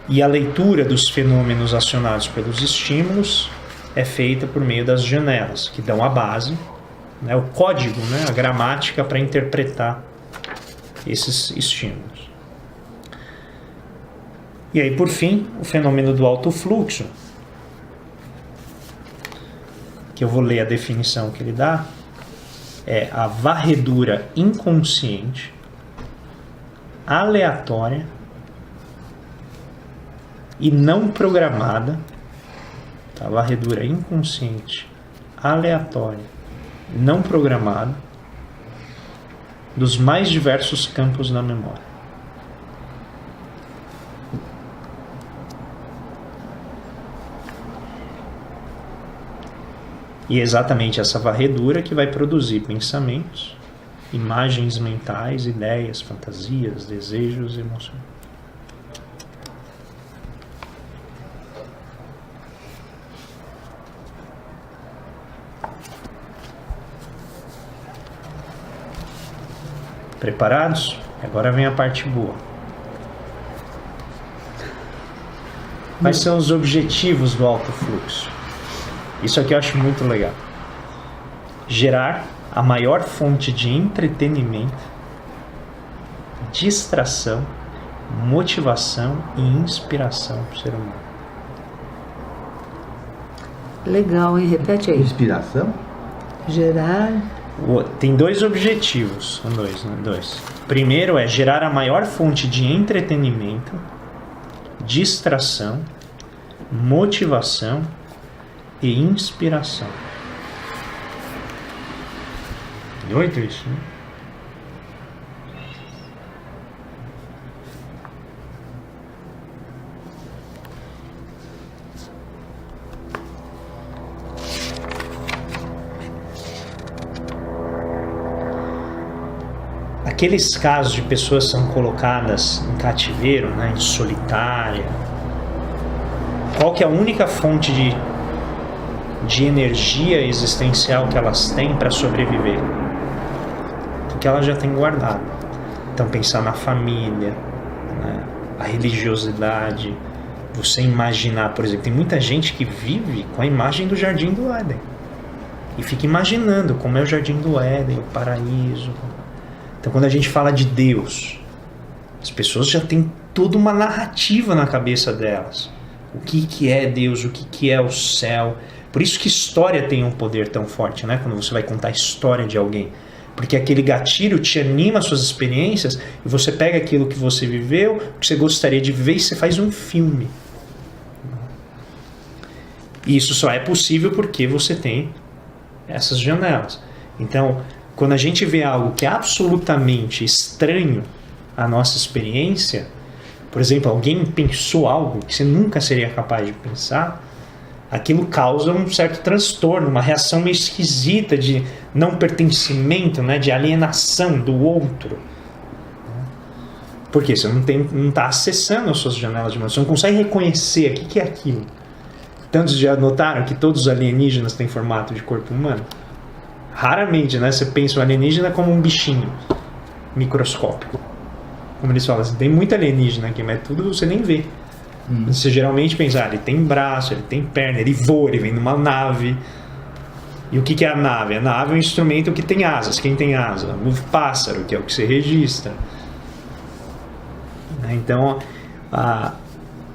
E a leitura dos fenômenos acionados pelos estímulos é feita por meio das janelas, que dão a base, né, o código, né, a gramática para interpretar esses estímulos. E aí, por fim, o fenômeno do alto fluxo, que eu vou ler a definição que ele dá, é a varredura inconsciente, aleatória e não programada, tá? Varredura inconsciente, aleatória, não programada, dos mais diversos campos da memória. E é exatamente essa varredura que vai produzir pensamentos, imagens mentais, ideias, fantasias, desejos e emoções. Preparados? Agora vem a parte boa. Quais são os objetivos do alto fluxo? Isso aqui eu acho muito legal. Gerar a maior fonte de entretenimento, distração, motivação e inspiração para o ser humano. Legal, hein? Repete aí. Inspiração? Gerar. Tem dois objetivos. São dois, né? Dois. Primeiro é gerar a maior fonte de entretenimento, distração, motivação e inspiração. Doido isso, né? aqueles casos de pessoas que são colocadas em cativeiro, né, em solitária, qual que é a única fonte de energia existencial que elas têm para sobreviver? O que elas já têm guardado. Então pensar na família, né, a religiosidade, você imaginar, por exemplo, tem muita gente que vive com a imagem do Jardim do Éden e fica imaginando como é o Jardim do Éden, o paraíso. Então quando a gente fala de Deus, as pessoas já têm toda uma narrativa na cabeça delas. O que é Deus, o que é o céu. Por isso que história tem um poder tão forte, né? Quando você vai contar a história de alguém. Porque aquele gatilho te anima as suas experiências e você pega aquilo que você viveu, o que você gostaria de viver e você faz um filme. E isso só é possível porque você tem essas janelas. Então, quando a gente vê algo que é absolutamente estranho à nossa experiência, por exemplo, alguém pensou algo que você nunca seria capaz de pensar, aquilo causa um certo transtorno, uma reação meio esquisita de não pertencimento, né, de alienação do outro. Porque você não está acessando as suas janelas de memória, você não consegue reconhecer o que é aquilo. Tantos já notaram que todos os alienígenas têm formato de corpo humano? Raramente, né? Você pensa o alienígena como um bichinho microscópico. Como eles falam, assim, tem muito alienígena aqui, mas tudo você nem vê. Você geralmente pensa, ele tem braço, ele tem perna, ele voa, ele vem numa nave. E o que é a nave? A nave é um instrumento que tem asas. Quem tem asa? O pássaro, que é o que você registra. Então,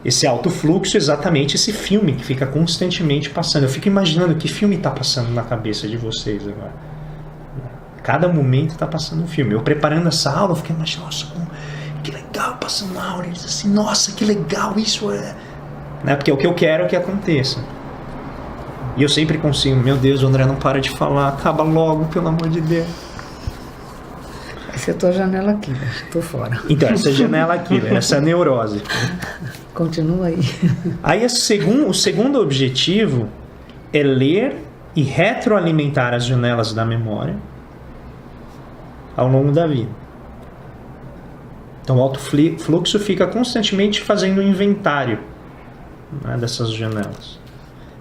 esse alto fluxo é exatamente esse filme que fica constantemente passando. Eu fico imaginando que filme está passando na cabeça de vocês agora. Cada momento está passando um filme. Eu preparando essa aula, eu fiquei imaginando, nossa, que legal passando a aula. Eles assim, nossa, que legal isso é. Né? Porque é o que eu quero que aconteça. E eu sempre consigo, meu Deus, o André não para de falar, acaba logo, pelo amor de Deus. Essa é a tua janela aqui, estou fora. Então, essa janela aqui, essa neurose. Continua aí. Aí o segundo objetivo é ler e retroalimentar as janelas da memória ao longo da vida. Então o alto fluxo fica constantemente fazendo um inventário, né, dessas janelas.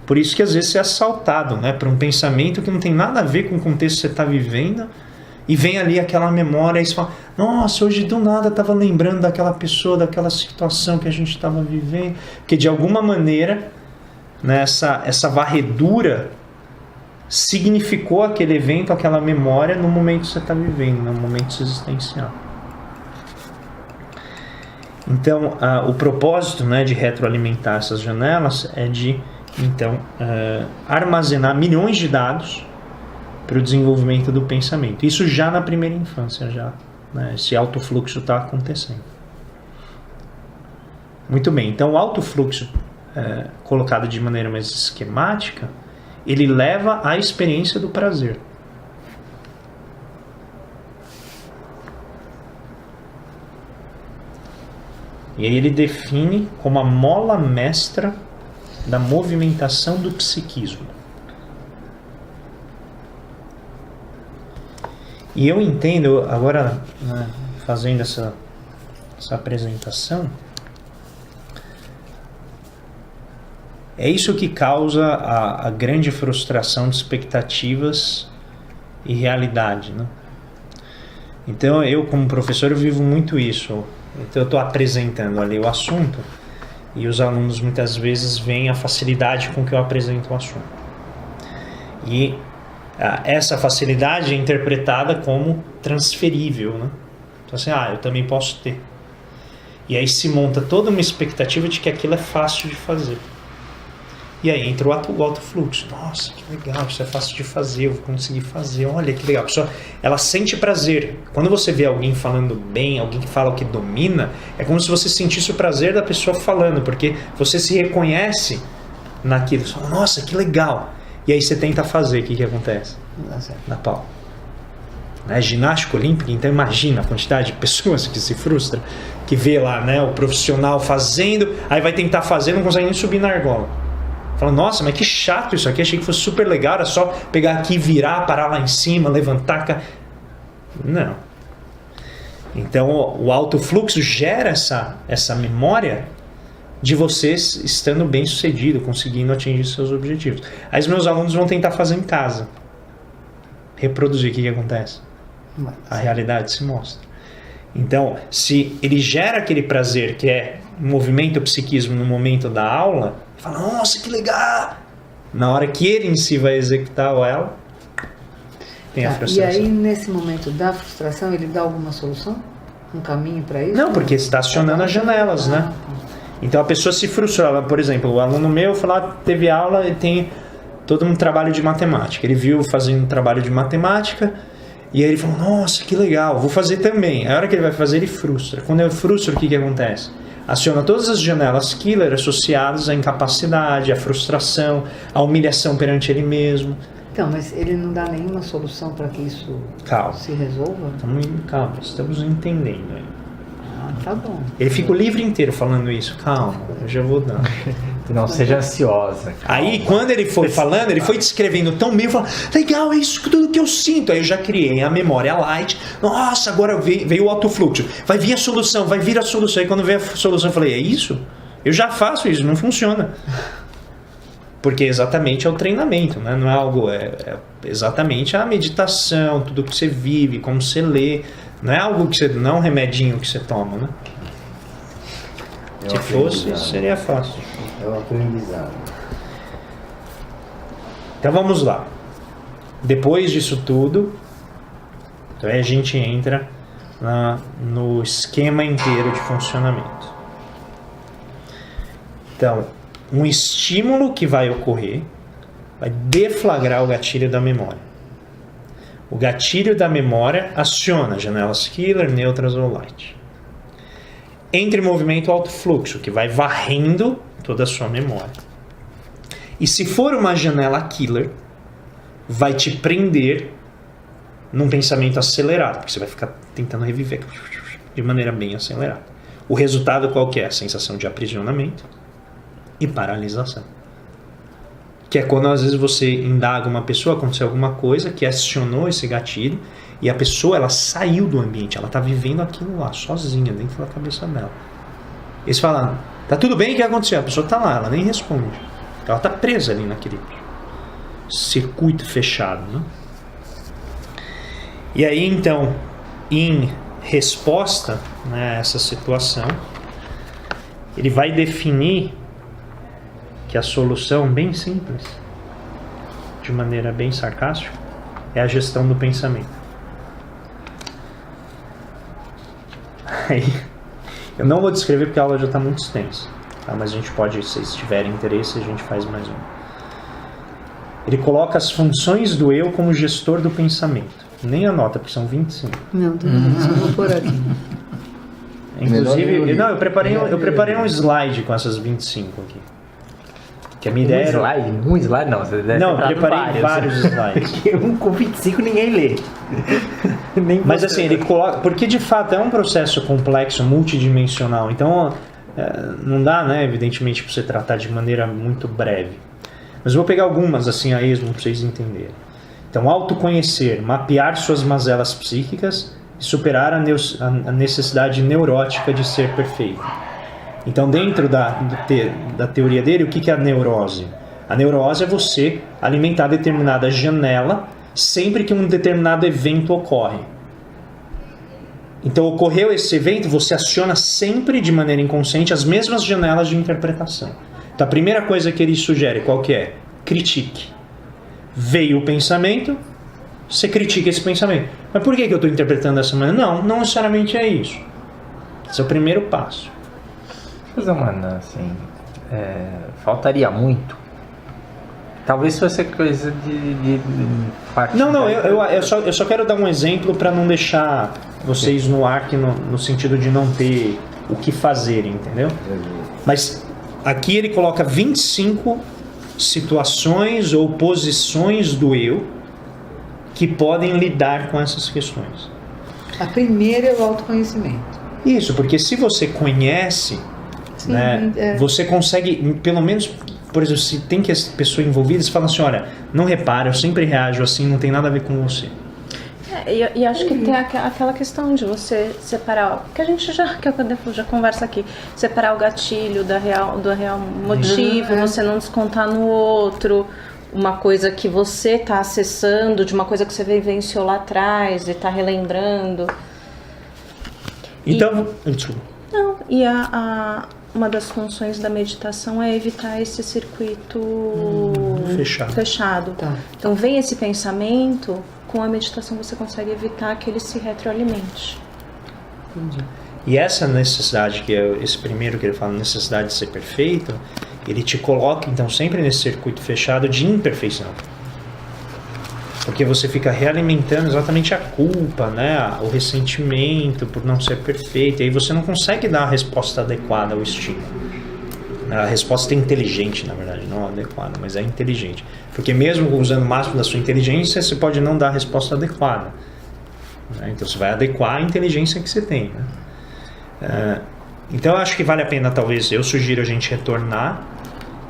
Por isso que às vezes você é assaltado, né, por um pensamento que não tem nada a ver com o contexto que você está vivendo, e vem ali aquela memória e você fala, nossa, hoje do nada eu estava lembrando daquela pessoa, daquela situação que a gente estava vivendo, porque de alguma maneira, né, essa varredura significou aquele evento, aquela memória no momento que você está vivendo, no momento existencial. Então, o propósito, né, de retroalimentar essas janelas é de, então, armazenar milhões de dados para o desenvolvimento do pensamento. Isso já na primeira infância, já, né, esse alto fluxo está acontecendo. Muito bem, então o alto fluxo, colocado de maneira mais esquemática, ele leva à experiência do prazer. E aí ele define como a mola mestra da movimentação do psiquismo. E eu entendo, agora, né, fazendo essa apresentação, é isso que causa a grande frustração de expectativas e realidade, né? Então eu, como professor, eu vivo muito isso. Então eu estou apresentando ali o assunto e os alunos muitas vezes veem a facilidade com que eu apresento o assunto. E essa facilidade é interpretada como transferível, né? Então assim, eu também posso ter. E aí se monta toda uma expectativa de que aquilo é fácil de fazer. E aí entra o alto fluxo. Nossa, que legal, isso é fácil de fazer, eu vou conseguir fazer, olha que legal. A pessoa, ela sente prazer. Quando você vê alguém falando bem, alguém que fala o que domina, é como se você sentisse o prazer da pessoa falando, porque você se reconhece naquilo. Você fala, nossa, que legal. E aí você tenta fazer, o que acontece? Dá pau. Né? Ginástica olímpica, então imagina a quantidade de pessoas que se frustram, que vê lá, né, o profissional fazendo, aí vai tentar fazer, não consegue nem subir na argola. Fala, nossa, mas que chato isso aqui, achei que fosse super legal, era só pegar aqui, virar, parar lá em cima, levantar. Não. Então o alto fluxo gera essa memória de você estando bem sucedido, conseguindo atingir seus objetivos. Aí os meus alunos vão tentar fazer em casa, reproduzir. O que acontece? A realidade se mostra. Então, se ele gera aquele prazer que é movimento ou psiquismo no momento da aula, ele fala, nossa, que legal! Na hora que ele em si vai executar ela, tem a frustração. E aí, nesse momento da frustração, ele dá alguma solução? Um caminho para isso? Não, porque está acionando as janelas, né? Então a pessoa se frustrava. Por exemplo, o aluno meu falou, teve aula e tem todo um trabalho de matemática. Ele viu fazendo um trabalho de matemática e aí ele falou, nossa, que legal, vou fazer também. A hora que ele vai fazer, ele frustra. Quando ele frustra, o que acontece? Aciona todas as janelas killer associadas à incapacidade, à frustração, à humilhação perante ele mesmo. Então, mas ele não dá nenhuma solução para que isso se resolva? Calma, estamos entendendo aí. Tá bom. Ele fica o livro inteiro falando isso. Calma, eu já vou dando. Não seja ansiosa. Calma. Aí, quando ele foi falando, ele foi descrevendo tão bem, falando, legal, é isso tudo que eu sinto. Aí eu já criei a memória light. Nossa, agora veio o alto fluxo. Vai vir a solução, vai vir a solução. Aí quando veio a solução, eu falei, é isso? Eu já faço isso, não funciona. Porque exatamente é o treinamento, né? Não é algo, é exatamente a meditação, tudo que você vive, como você lê. Não é algo que você, não é um remedinho que você toma, né? Se fosse, seria fácil. É o aprendizado. Então vamos lá. Depois disso tudo, então aí a gente entra no esquema inteiro de funcionamento. Então, um estímulo que vai ocorrer vai deflagrar o gatilho da memória. O gatilho da memória aciona janelas killer, neutras ou light. Entra em movimento alto fluxo, que vai varrendo toda a sua memória. E se for uma janela killer, vai te prender num pensamento acelerado, porque você vai ficar tentando reviver de maneira bem acelerada. O resultado qual que é? A sensação de aprisionamento e paralisação. Que é quando às vezes você indaga uma pessoa, aconteceu alguma coisa que acionou esse gatilho e a pessoa ela saiu do ambiente, ela está vivendo aquilo lá, sozinha, dentro da cabeça dela. Eles falam, tá tudo bem, o que aconteceu? A pessoa está lá, ela nem responde. Ela está presa ali naquele circuito fechado, né? E aí então, em resposta, né, a essa situação, ele vai definir que a solução bem simples, de maneira bem sarcástica, é a gestão do pensamento. Aí, eu não vou descrever porque a aula já está muito extensa, tá? Mas a gente pode, se vocês tiverem interesse, a gente faz mais um. Ele coloca as funções do eu como gestor do pensamento. Nem anota, porque são 25. Não, só vou por aqui. Inclusive, eu preparei um slide com essas 25 aqui. Que a minha ideia era... Um slide não, você deve não, preparei vários slides. Porque um com 25 ninguém lê. Nem mas assim, ele coloca... Porque de fato é um processo complexo, multidimensional. Então, não dá, né, evidentemente, para você tratar de maneira muito breve. Mas eu vou pegar algumas, assim, a esmo, para vocês entenderem. Então, autoconhecer, mapear suas mazelas psíquicas e superar a necessidade neurótica de ser perfeito. Então, dentro da teoria dele, o que é a neurose? A neurose é você alimentar determinada janela sempre que um determinado evento ocorre. Então, ocorreu esse evento, você aciona sempre de maneira inconsciente as mesmas janelas de interpretação. Então, a primeira coisa que ele sugere, qual que é? Critique. Veio o pensamento, você critica esse pensamento. Mas por que eu estou interpretando dessa maneira? Não necessariamente é isso. Esse é o primeiro passo. Mas, mano, assim, faltaria muito. Talvez fosse coisa de parte. Não, eu só quero dar um exemplo para não deixar vocês no ar, no sentido de não ter o que fazer, entendeu? Mas aqui ele coloca 25 situações ou posições do eu que podem lidar com essas questões. A primeira é o autoconhecimento. Isso, porque se você conhece, sim, né, você consegue, pelo menos, por exemplo, se tem que as pessoas envolvidas, falam assim, olha, não repara, eu sempre reajo assim, não tem nada a ver com você. E acho que tem aquela questão de você separar, que a gente já conversa aqui, separar o gatilho do real motivo, você não descontar no outro uma coisa que você está acessando, de uma coisa que você vivenciou lá atrás e está relembrando. Então, uma das funções da meditação é evitar esse circuito fechado. Tá. Então vem esse pensamento, com a meditação você consegue evitar que ele se retroalimente. Entendi. E essa necessidade, que é esse primeiro que ele fala, necessidade de ser perfeito, ele te coloca então sempre nesse circuito fechado de imperfeição. Porque você fica realimentando exatamente a culpa, né? O ressentimento por não ser perfeito. E aí você não consegue dar a resposta adequada ao estímulo. A resposta é inteligente, na verdade, não adequada, mas é inteligente. Porque mesmo usando o máximo da sua inteligência, você pode não dar a resposta adequada. Né? Então você vai adequar a inteligência que você tem. Né? Então eu acho que vale a pena, talvez, eu sugiro a gente retornar.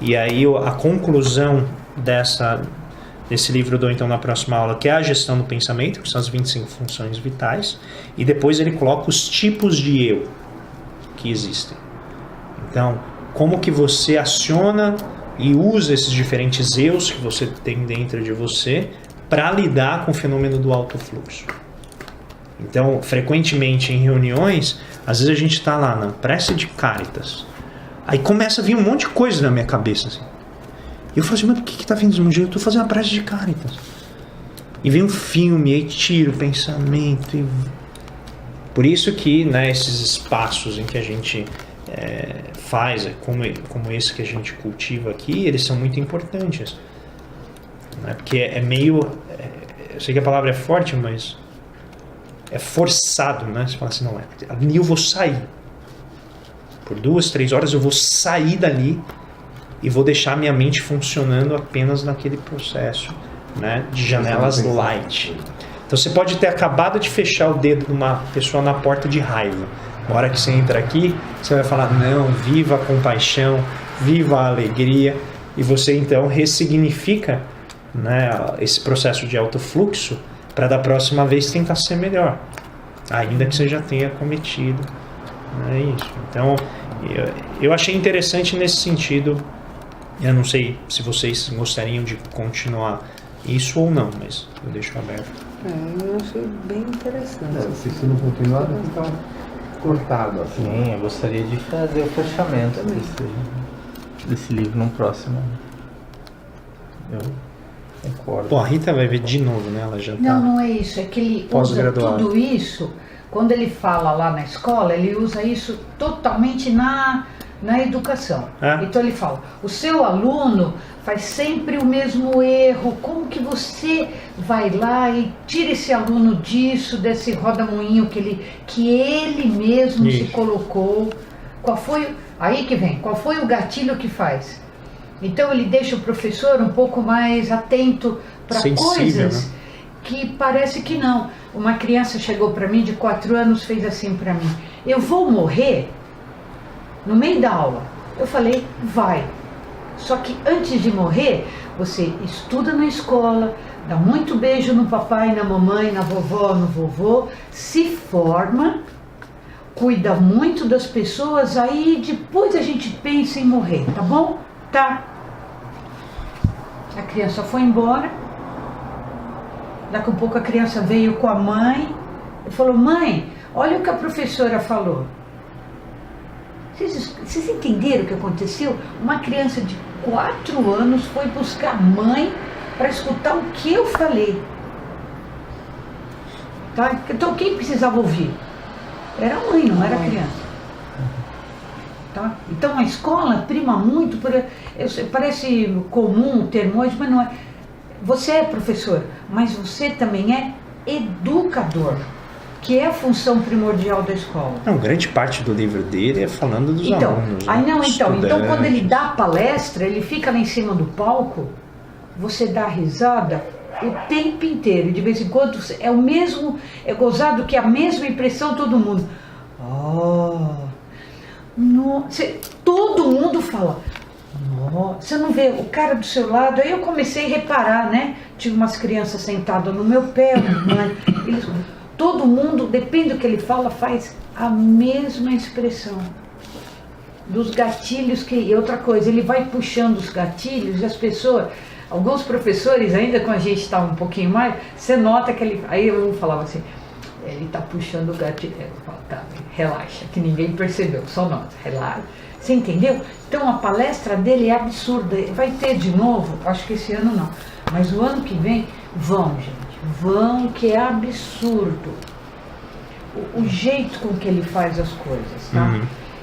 E aí a conclusão desse livro eu dou então na próxima aula, que é a gestão do pensamento, que são as 25 funções vitais, e depois ele coloca os tipos de eu que existem. Então, como que você aciona e usa esses diferentes eus que você tem dentro de você para lidar com o fenômeno do alto fluxo. Então, frequentemente em reuniões, às vezes a gente está lá na prece de Cáritas, aí começa a vir um monte de coisa na minha cabeça, assim. E eu falo assim, mas por que tá vindo desse jeito? Eu tô fazendo uma prece de Cáritas. E vem um filme, aí tira o pensamento. E... Por isso que, né, esses espaços em que a gente faz, como esse que a gente cultiva aqui, eles são muito importantes. Né? Porque é meio... eu sei que a palavra é forte, mas é forçado, né? Você fala assim, não, ali eu vou sair. Por 2, 3 horas eu vou sair dali e vou deixar minha mente funcionando apenas naquele processo, né, de janelas light. Então você pode ter acabado de fechar o dedo de uma pessoa na porta de raiva. Na hora que você entra aqui, você vai falar, não, viva a compaixão, viva a alegria, e você então ressignifica, né, esse processo de alto fluxo para da próxima vez tentar ser melhor, ainda que você já tenha cometido. É isso. Então, eu achei interessante nesse sentido. Eu não sei se vocês gostariam de continuar isso ou não, mas eu deixo aberto. Eu achei bem interessante. Se não continuar, vai ficar cortado assim. Sim, eu gostaria de fazer o fechamento desse livro no próximo. Eu concordo. Pô, a Rita vai ver de novo, né? Ela já tá... Não é isso. É que ele usa tudo isso, quando ele fala lá na escola, ele usa isso totalmente na educação. Então ele fala, o seu aluno faz sempre o mesmo erro, como que você vai lá e tira esse aluno disso, desse roda-moinho que ele mesmo se colocou, aí que vem, qual foi o gatilho que faz? Então ele deixa o professor um pouco mais atento para coisas, né, que parece que não. Uma criança chegou para mim de 4 anos, fez assim para mim, eu vou morrer no meio da aula. Eu falei, vai. Só que antes de morrer, você estuda na escola, dá muito beijo no papai, na mamãe, na vovó, no vovô, se forma, cuida muito das pessoas, aí depois a gente pensa em morrer, tá bom? Tá. A criança foi embora. Daqui a pouco a criança veio com a mãe e falou, mãe, olha o que a professora falou. Vocês entenderam o que aconteceu? Uma criança de 4 anos foi buscar a mãe para escutar o que eu falei. Tá? Então quem precisava ouvir? Era a mãe, não era a criança. Tá? Então a escola prima muito, parece comum o termo hoje, mas não é. Você é professor, mas você também é educador, que é a função primordial da escola. Não, grande parte do livro dele é falando dos alunos. Então quando ele dá a palestra, ele fica lá em cima do palco, você dá risada o tempo inteiro, e de vez em quando é gozado que é a mesma impressão todo mundo. Todo mundo fala, Você não vê o cara do seu lado. Aí eu comecei a reparar, né? Tive umas crianças sentadas no meu pé, todo mundo, depende do que ele fala, faz a mesma expressão. Dos gatilhos que... E outra coisa, ele vai puxando os gatilhos e as pessoas... Alguns professores, ainda quando a gente estava um pouquinho mais, você nota que ele... Aí eu falava assim, ele está puxando o gatilho. Eu falava, tá, relaxa, que ninguém percebeu, só nota, relaxa. Você entendeu? Então a palestra dele é absurda. Vai ter de novo? Acho que esse ano não. Mas o ano que vem, vão, gente. Vão, que é absurdo. O jeito com que ele faz as coisas, tá?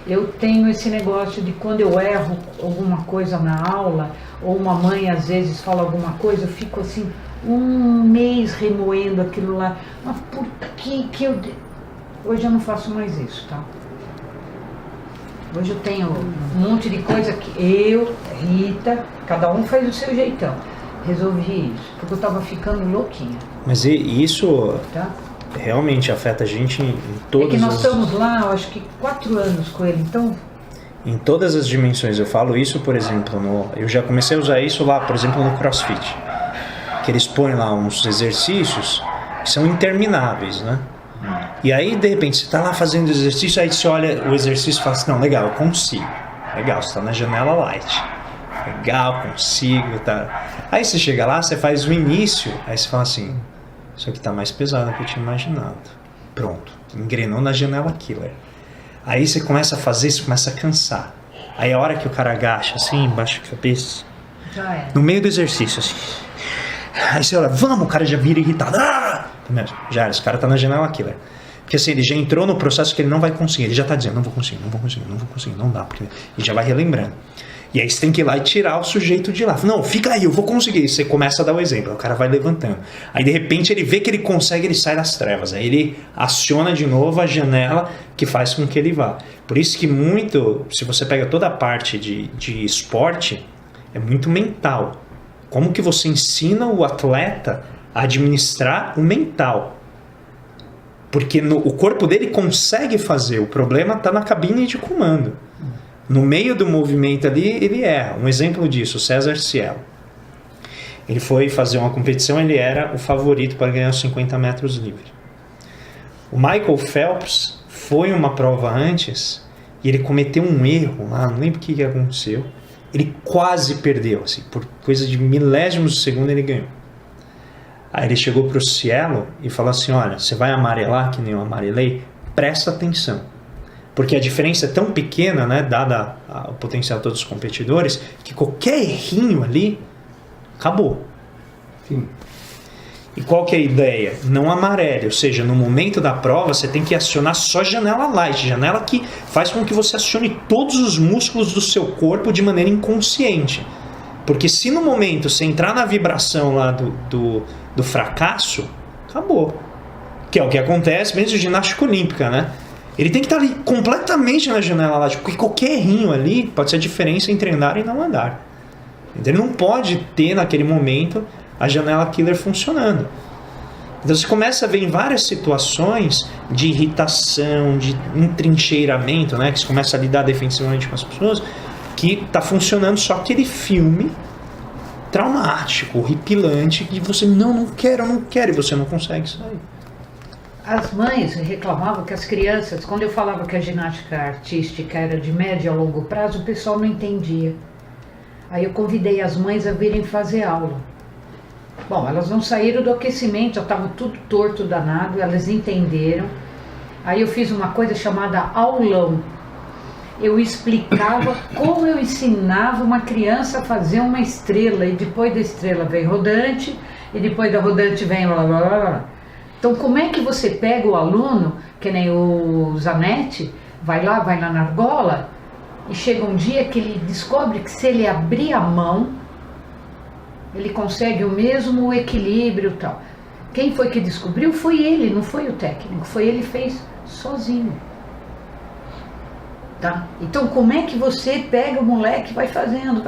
Eu tenho esse negócio de quando eu erro alguma coisa na aula, ou uma mãe às vezes fala alguma coisa, eu fico assim, um mês remoendo aquilo lá. Mas por que eu... Hoje eu não faço mais isso, tá? Hoje eu tenho um monte de coisa que eu, Rita, cada um faz o seu jeitão. Resolvi isso, porque eu estava ficando louquinha. Mas isso tá? Realmente afeta a gente em todas as... É que nós estamos lá, eu acho que 4 anos com ele, então... Em todas as dimensões. Eu falo isso, por exemplo, eu já comecei a usar isso lá, por exemplo, no CrossFit. Que eles põem lá uns exercícios que são intermináveis, né? E aí, de repente, você está lá fazendo exercício, aí você olha o exercício e fala assim, não, legal, eu consigo. Legal, você está na janela light. Legal, consigo, tá. Aí você chega lá, você faz o início, aí você fala assim, isso aqui tá mais pesado do que eu tinha imaginado. Pronto, engrenou na janela killer. Aí você começa a fazer, você começa a cansar. Aí a hora que o cara agacha assim, baixa a cabeça, já é. No meio do exercício, assim. Aí você olha, vamos, o cara já vira irritado. Já era, esse cara tá na janela killer. Porque assim, ele já entrou no processo que ele não vai conseguir. Ele já tá dizendo, não vou conseguir, não dá. Porque ele já vai relembrando. E aí você tem que ir lá e tirar o sujeito de lá. Não, fica aí, eu vou conseguir. Você começa a dar o exemplo, o cara vai levantando. Aí de repente ele vê que ele consegue, ele sai das trevas. Aí ele aciona de novo a janela que faz com que ele vá. Por isso que muito, se você pega toda a parte de esporte, é muito mental. Como que você ensina o atleta a administrar o mental? Porque o corpo dele consegue fazer, o problema está na cabine de comando. No meio do movimento ali, ele erra. Um exemplo disso, o César Cielo. Ele foi fazer uma competição, ele era o favorito para ganhar os 50 metros livre. O Michael Phelps foi uma prova antes e ele cometeu um erro lá, não lembro o que aconteceu. Ele quase perdeu, assim, por coisa de milésimos de segundo ele ganhou. Aí ele chegou para o Cielo e falou assim, olha, você vai amarelar que nem eu amarelei? Presta atenção. Porque a diferença é tão pequena, né, dada o potencial de todos os competidores, que qualquer errinho ali, acabou. Sim. E qual que é a ideia? Não amarele, ou seja, no momento da prova você tem que acionar só janela light, janela que faz com que você acione todos os músculos do seu corpo de maneira inconsciente. Porque se no momento você entrar na vibração lá do fracasso, acabou. Que é o que acontece mesmo de ginástica olímpica, né? Ele tem que estar ali completamente na janela lá, porque qualquer errinho ali pode ser a diferença entre andar e não andar. Ele não pode ter naquele momento a janela killer funcionando. Então você começa a ver em várias situações de irritação, de entrincheiramento, né, que você começa a lidar defensivamente com as pessoas, que está funcionando só aquele filme traumático, horripilante, que você não quero, e você não consegue sair. As mães reclamavam que as crianças, quando eu falava que a ginástica artística era de médio a longo prazo, o pessoal não entendia. Aí eu convidei as mães a virem fazer aula. Bom, elas não saíram do aquecimento, já estava tudo torto, danado, elas entenderam. Aí eu fiz uma coisa chamada aulão. Eu explicava como eu ensinava uma criança a fazer uma estrela, e depois da estrela vem rodante, e depois da rodante vem blá blá blá blá. Então, como é que você pega o aluno, que nem o Zanetti, vai lá na argola, e chega um dia que ele descobre que se ele abrir a mão, ele consegue o mesmo equilíbrio e tal. Quem foi que descobriu? Foi ele, não foi o técnico, foi ele que fez sozinho. Tá? Então, como é que você pega o moleque e vai fazendo?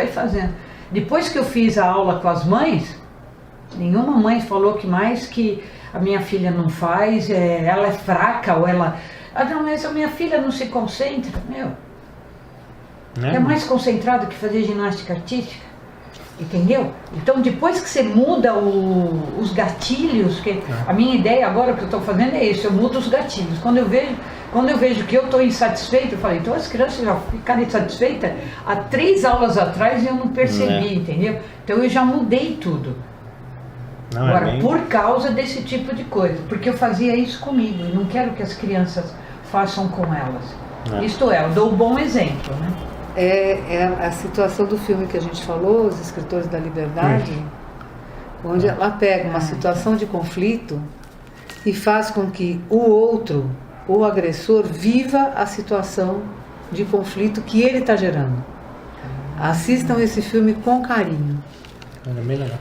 Depois que eu fiz a aula com as mães, nenhuma mãe falou que mais que a minha filha não faz, ela é fraca, ou ela... Ah, não, mas a minha filha não se concentra. Meu, Né? É mais concentrado que fazer ginástica artística. Entendeu? Então depois que você muda os gatilhos, que a minha ideia agora que eu estou fazendo é isso, eu mudo os gatilhos. Quando eu vejo que eu estou insatisfeito, eu falei, então as crianças já ficaram insatisfeitas há 3 aulas atrás e eu não percebi, entendeu? Então eu já mudei tudo. Não, agora, por causa desse tipo de coisa, porque eu fazia isso comigo e não quero que as crianças façam com elas. Isto é, eu dou um bom exemplo, né? É a situação do filme que a gente falou, Os Escritores da Liberdade, onde ela pega uma situação de conflito e faz com que o outro, o agressor, viva a situação de conflito que ele está gerando. Assistam esse filme com carinho.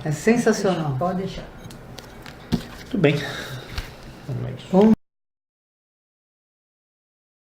É sensacional. Pode deixar. Tudo bem. Bom.